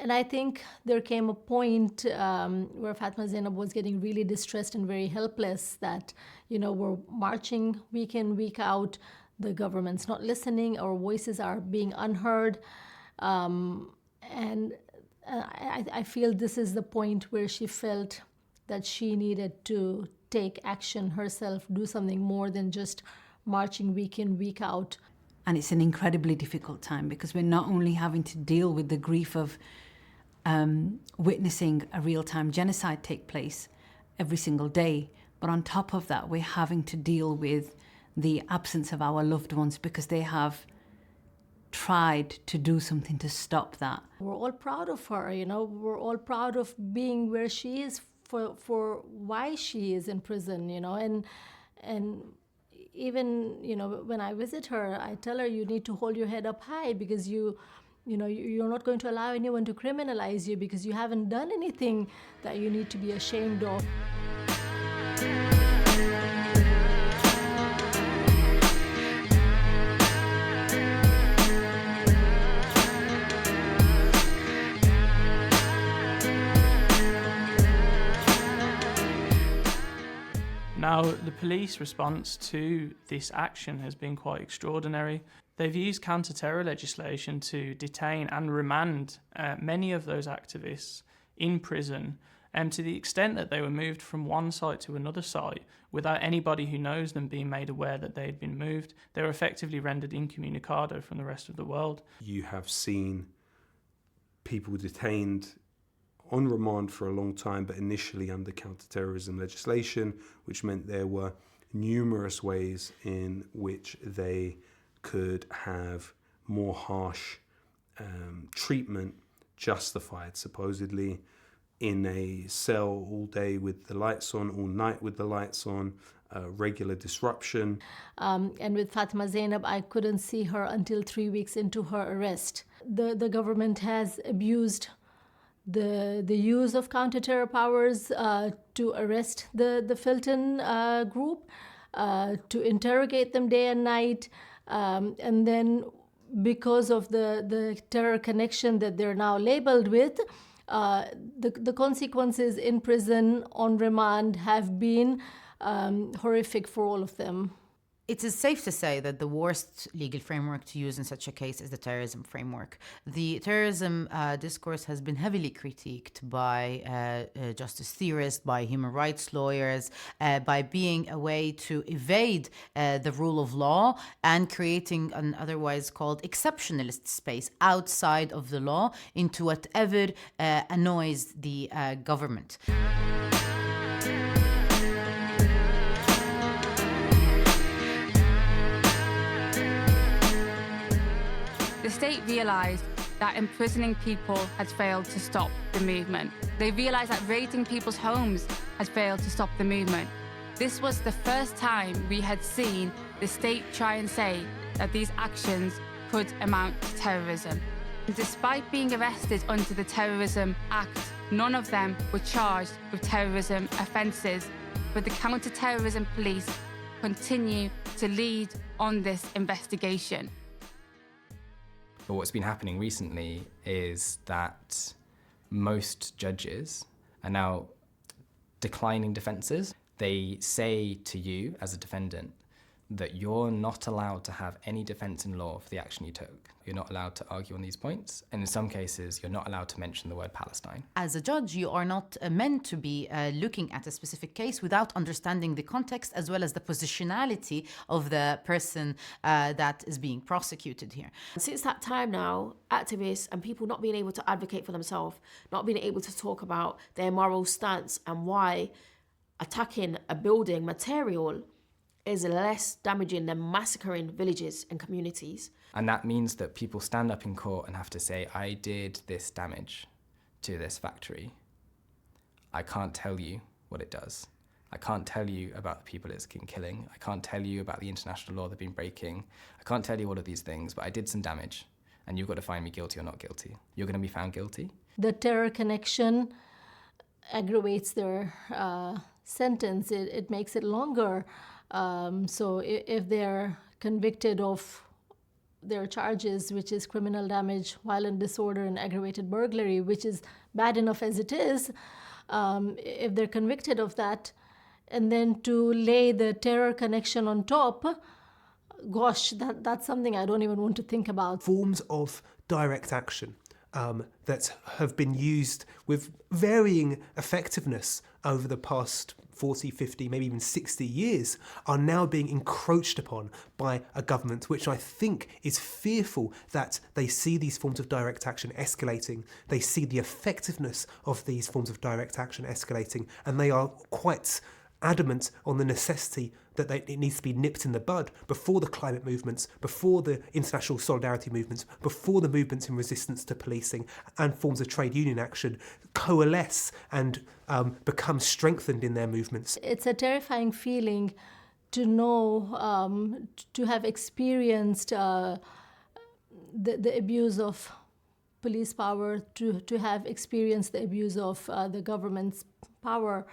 And I think there came a point where Fatima Zainab was getting really distressed and very helpless that, we're marching week in, week out. the government's not listening, our voices are being unheard. And I feel this is the point where she felt that she needed to take action herself, do something more than just marching week in, week out. And it's an incredibly difficult time because we're not only having to deal with the grief of witnessing a real-time genocide take place every single day, but on top of that, we're having to deal with the absence of our loved ones because they have tried to do something to stop that. We're all proud of her, you know, we're all proud of being where she is for why she is in prison, you know, and even, you know, when I visit her, I tell her you need to hold your head up high because you know, you're not going to allow anyone to criminalize you because you haven't done anything that you need to be ashamed of. Now, the police response to this action has been quite extraordinary. They've used counter-terror legislation to detain and remand many of those activists in prison, to the extent that they were moved from one site to another site without anybody who knows them being made aware that they had been moved. They were effectively rendered incommunicado from the rest of the world. You have seen people detained on remand for a long time, but initially under counter-terrorism legislation, which meant there were numerous ways in which they could have more harsh treatment justified, supposedly in a cell all day with the lights on, all night with the lights on, regular disruption. And with Fatima Zainab, I couldn't see her until 3 weeks into her arrest. The government has abused the use of counter-terror powers to arrest the Filton group, to interrogate them day and night, and then because of the terror connection that they're now labeled with, the consequences in prison on remand have been horrific for all of them. It is safe to say that the worst legal framework to use in such a case is the terrorism framework. The terrorism discourse has been heavily critiqued by justice theorists, by human rights lawyers, by being a way to evade the rule of law and creating an otherwise called exceptionalist space outside of the law into whatever annoys the government. The state realised that imprisoning people has failed to stop the movement. They realised that raiding people's homes has failed to stop the movement. This was the first time we had seen the state try and say that these actions could amount to terrorism. And despite being arrested under the Terrorism Act, none of them were charged with terrorism offences, but the counter-terrorism police continue to lead on this investigation. But what's been happening recently is that most judges are now declining defences. They say to you as a defendant that you're not allowed to have any defence in law for the action you took. You're not allowed to argue on these points, and in some cases, you're not allowed to mention the word Palestine. As a judge, you are not meant to be looking at a specific case without understanding the context as well as the positionality of the person that is being prosecuted here. Since that time now, activists and people not being able to advocate for themselves, not being able to talk about their moral stance and why attacking a building material is less damaging than massacring villages and communities. And that means that people stand up in court and have to say, I did this damage to this factory. I can't tell you what it does. I can't tell you about the people it's been killing. I can't tell you about the international law they've been breaking. I can't tell you all of these things, but I did some damage, and you've got to find me guilty or not guilty. You're going to be found guilty. The terror connection aggravates their sentence. It makes it longer. So if they're convicted of their charges, which is criminal damage, violent disorder, and aggravated burglary, which is bad enough as it is, if they're convicted of that, and then to lay the terror connection on top, gosh, that's something I don't even want to think about. Forms of direct action that have been used with varying effectiveness over the past 40, 50, maybe even 60 years are now being encroached upon by a government which I think is fearful that they see these forms of direct action escalating, they see the effectiveness of these forms of direct action escalating, and they are quite adamant on the necessity that it needs to be nipped in the bud before the climate movements, before the international solidarity movements, before the movements in resistance to policing and forms of trade union action coalesce and become strengthened in their movements. It's a terrifying feeling to know, to have experienced the abuse of police power, to have experienced the abuse of the government's power.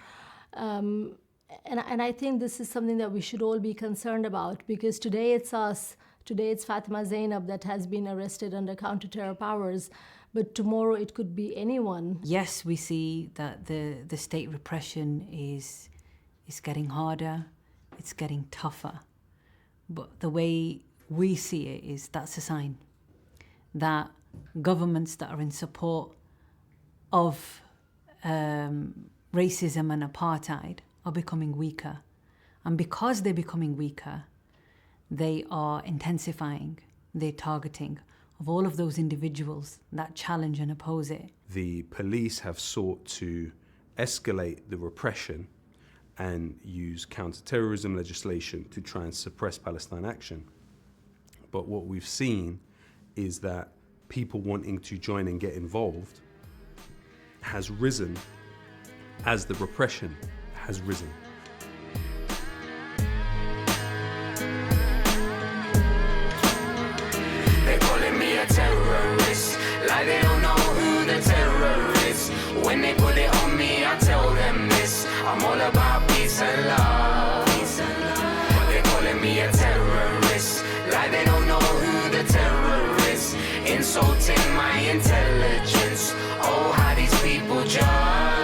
And I think this is something that we should all be concerned about, because today it's us, today it's Fatima Zainab that has been arrested under counter-terror powers, but tomorrow it could be anyone. Yes, we see that the state repression is getting harder, it's getting tougher, but the way we see it is that's a sign that governments that are in support of racism and apartheid are becoming weaker. And because they're becoming weaker, they are intensifying their targeting of all of those individuals that challenge and oppose it. The police have sought to escalate the repression and use counter-terrorism legislation to try and suppress Palestine action. But what we've seen is that people wanting to join and get involved has risen as the repression has risen. They're calling me a terrorist, like they don't know who the terror is. When they put it on me, I tell them this: I'm all about peace and love. But they're calling me a terrorist, like they don't know who the terror is. Insulting my intelligence. Oh, how these people judge.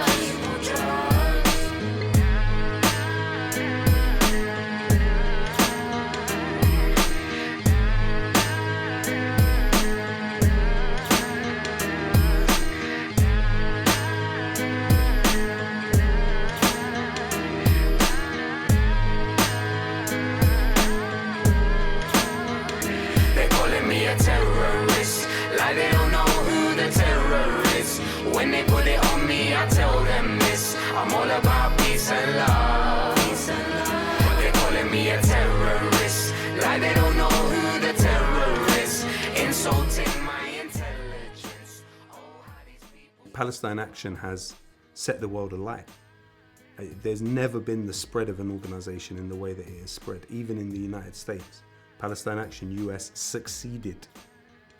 When they put it on me, I tell them this: I'm all about peace and love. But they're calling me a terrorist, like they don't know who the terror is. Insulting my intelligence. Palestine Action has set the world alight. There's never been the spread of an organization in the way that it has spread, even in the United States. Palestine Action US succeeded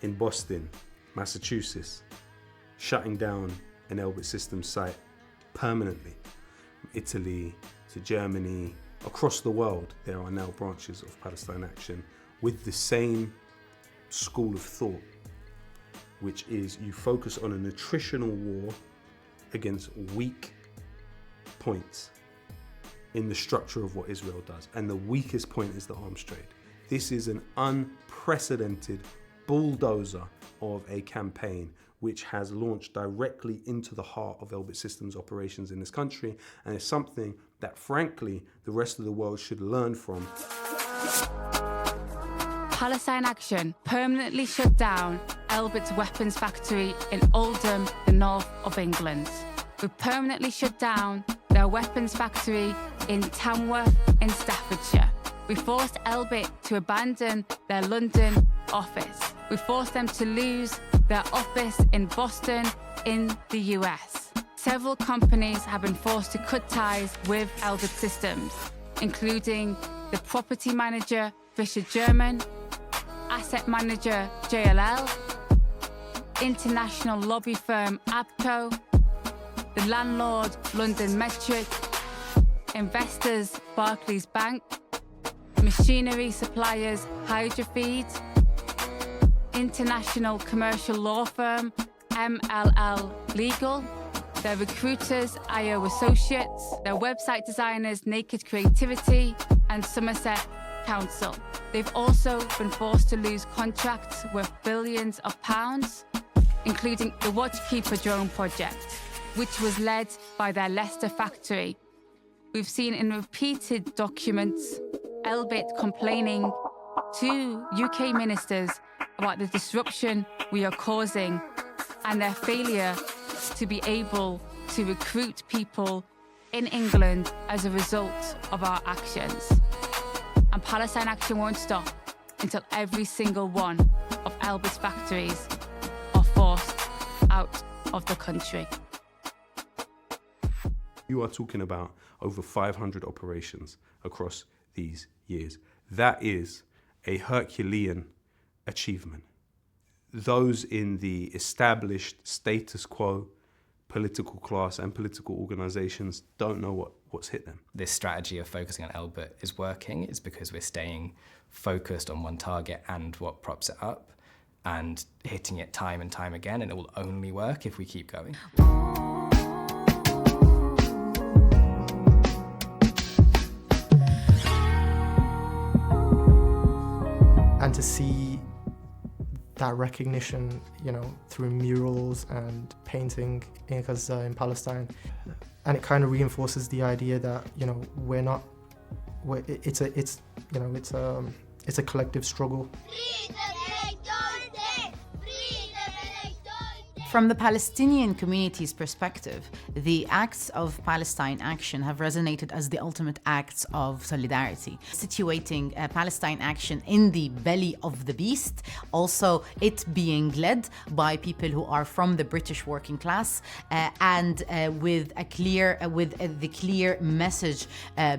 in Boston, Massachusetts, shutting down an Elbit Systems site permanently. From Italy to Germany, across the world, there are now branches of Palestine Action with the same school of thought, which is you focus on an attritional war against weak points in the structure of what Israel does. And the weakest point is the arms trade. This is an unprecedented bulldozer of a campaign which has launched directly into the heart of Elbit Systems operations in this country, and it's something that, frankly, the rest of the world should learn from. Palestine Action permanently shut down Elbit's weapons factory in Oldham, the north of England. We permanently shut down their weapons factory in Tamworth in Staffordshire. We forced Elbit to abandon their London office. We forced them to lose their office in Boston in the US. Several companies have been forced to cut ties with Elbit Systems, including the property manager Fisher German, asset manager JLL, international lobby firm ABCO, the landlord London Metric, investors Barclays Bank, machinery suppliers Hydrofeed, international commercial law firm MLL Legal, their recruiters IO Associates, their website designers Naked Creativity, and Somerset Council. They've also been forced to lose contracts worth billions of pounds, including the Watchkeeper drone project, which was led by their Leicester factory. We've seen in repeated documents Elbit complaining to UK ministers about the disruption we are causing and their failure to be able to recruit people in England as a result of our actions. And Palestine Action won't stop until every single one of Elbit's factories are forced out of the country. You are talking about over 500 operations across these years. That is a Herculean achievement. Those in the established status quo political class and political organisations don't know what's hit them. This strategy of focusing on Elbit is working. It's because we're staying focused on one target and what props it up and hitting it time and time again, and it will only work if we keep going. And to see that recognition, you know, through murals and painting in Gaza, in Palestine, and it kind of reinforces the idea that, you know, it's a collective struggle. From the Palestinian community's perspective, the acts of Palestine Action have resonated as the ultimate acts of solidarity, situating Palestine Action in the belly of the beast, also it being led by people who are from the British working class, and with the clear message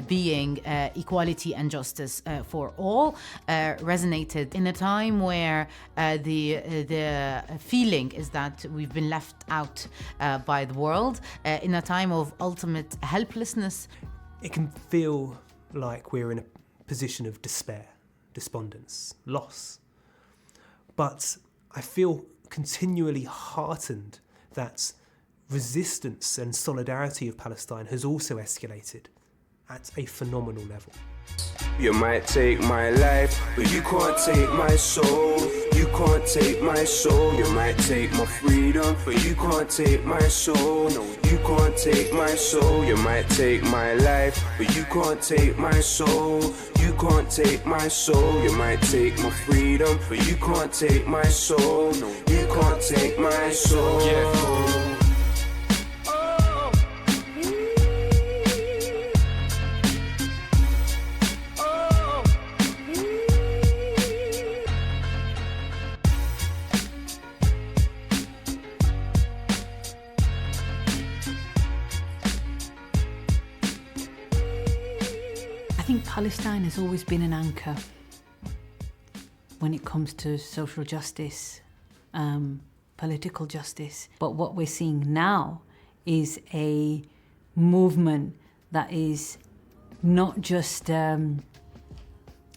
being equality and justice for all, resonated in a time where the feeling is that we've been left out by the world, in a time of ultimate helplessness. It can feel like we're in a position of despair, despondence, loss. But I feel continually heartened that resistance and solidarity of Palestine has also escalated at a phenomenal level. You might take my life, but you can't take my soul. You can't take my soul. You might take my freedom, but you can't take my soul. No, you can't take my soul. You might take my life, but you can't take my soul. You can't take my soul. You might take my freedom, but you can't take my soul. No, you can't take my soul. Yeah. I think Palestine has always been an anchor when it comes to social justice, political justice. But what we're seeing now is a movement that is not just in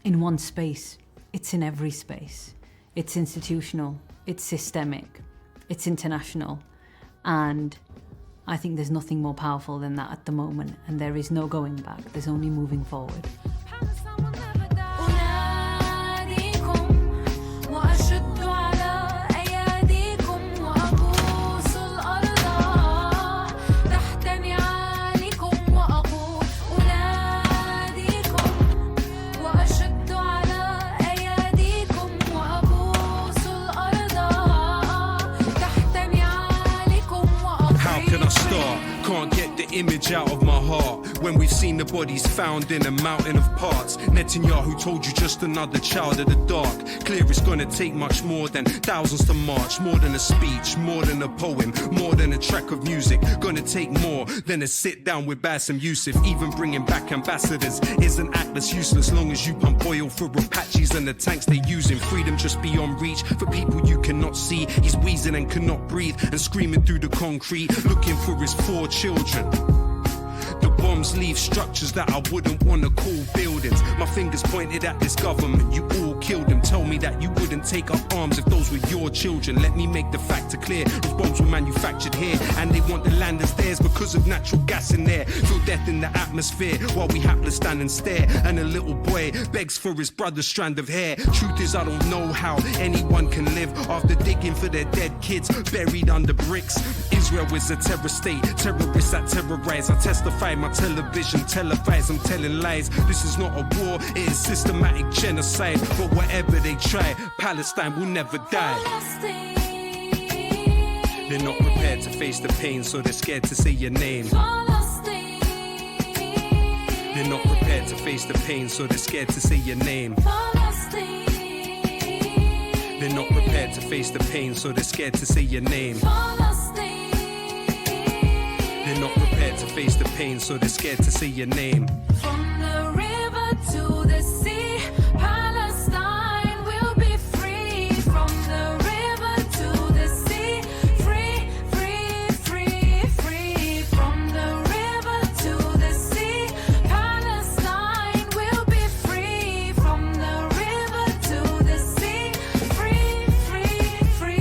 one space, it's in every space. It's institutional, it's systemic, it's international, and I think there's nothing more powerful than that at the moment, and there is no going back, there's only moving forward. Can't get the image out of my heart when we've seen the bodies found in a mountain of parts. Netanyahu told you just another child of the dark. Clear it's gonna take much more than thousands to march, more than a speech, more than a poem, more than a track of music. Gonna take more than a sit down with Bassem Youssef. Even bringing back ambassadors is an act that's useless long as you pump oil for Apaches and the tanks they're using. Freedom just beyond reach for people you cannot see. He's wheezing and cannot breathe and screaming through the concrete, looking for his 4 children. The bombs leave structures that I wouldn't want to call buildings. My fingers pointed at this government, you all killed them. Tell me that you wouldn't take up arms if those were your children. Let me make the factor clear. Those bombs were manufactured here, and they want the land as theirs because of natural gas in there. Feel death in the atmosphere while we hapless stand and stare. And a little boy begs for his brother's strand of hair. Truth is, I don't know how anyone can live after digging for their dead kids buried under bricks. Israel is a terror state, terrorists that terrorize. I testify my television, televise, I'm telling lies. This is not a war, it is systematic genocide. But whatever they try, Palestine will never die. They're not prepared to face the pain, so they're scared to say your name. They're not prepared to face the pain, so they're scared to say your name. They're not prepared to face the pain, so they're scared to say your name. They're not prepared to face the pain, so they're scared to say your name. From the river to the sea, Palestine will be free. From the river to the sea, free, free, free, free. From the river to the sea, Palestine will be free. From the river to the sea, free, free, free,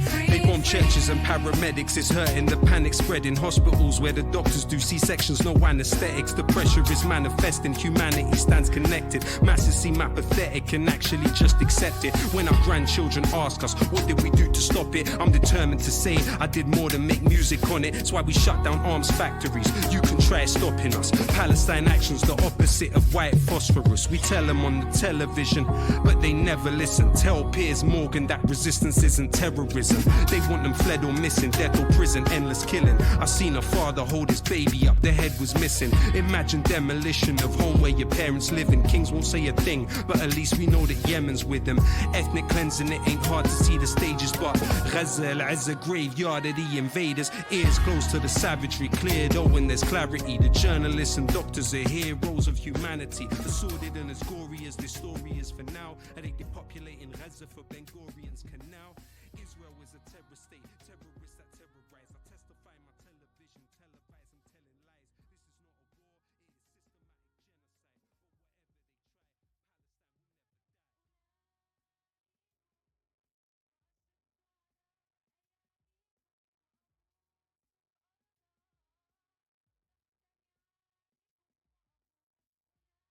free. They bomb churches and paramedics, it's hurting, the panic spreading. Hospitals where the doctors do C-sections, no anesthetics. The pressure is manifesting, humanity stands connected. Masses seem apathetic and actually just accept it. When our grandchildren ask us, what did we do to stop it? I'm determined to say I did more than make music on it. It's why we shut down arms factories. You can try stopping us. Palestine action's the opposite of white phosphorus. We tell them on the television, but they never listen. Tell Piers Morgan that resistance isn't terrorism. They want them fled or missing, death or prison, endless killing. I seen a father hold his baby up, the head was missing. Imagine demolition of home where your parents live in. Kings won't say a thing, but at least we know that Yemen's with them. Ethnic cleansing, it ain't hard to see the stages, but Gaza, Al-Azza, graveyard of the invaders. Ears close to the savagery, clear though when there's clarity. The journalists and doctors are heroes of humanity. As sordid and as gory as this story is for now, are they depopulating Gaza for Ben Gurion's canal? Israel is a terrorist state, terrorists that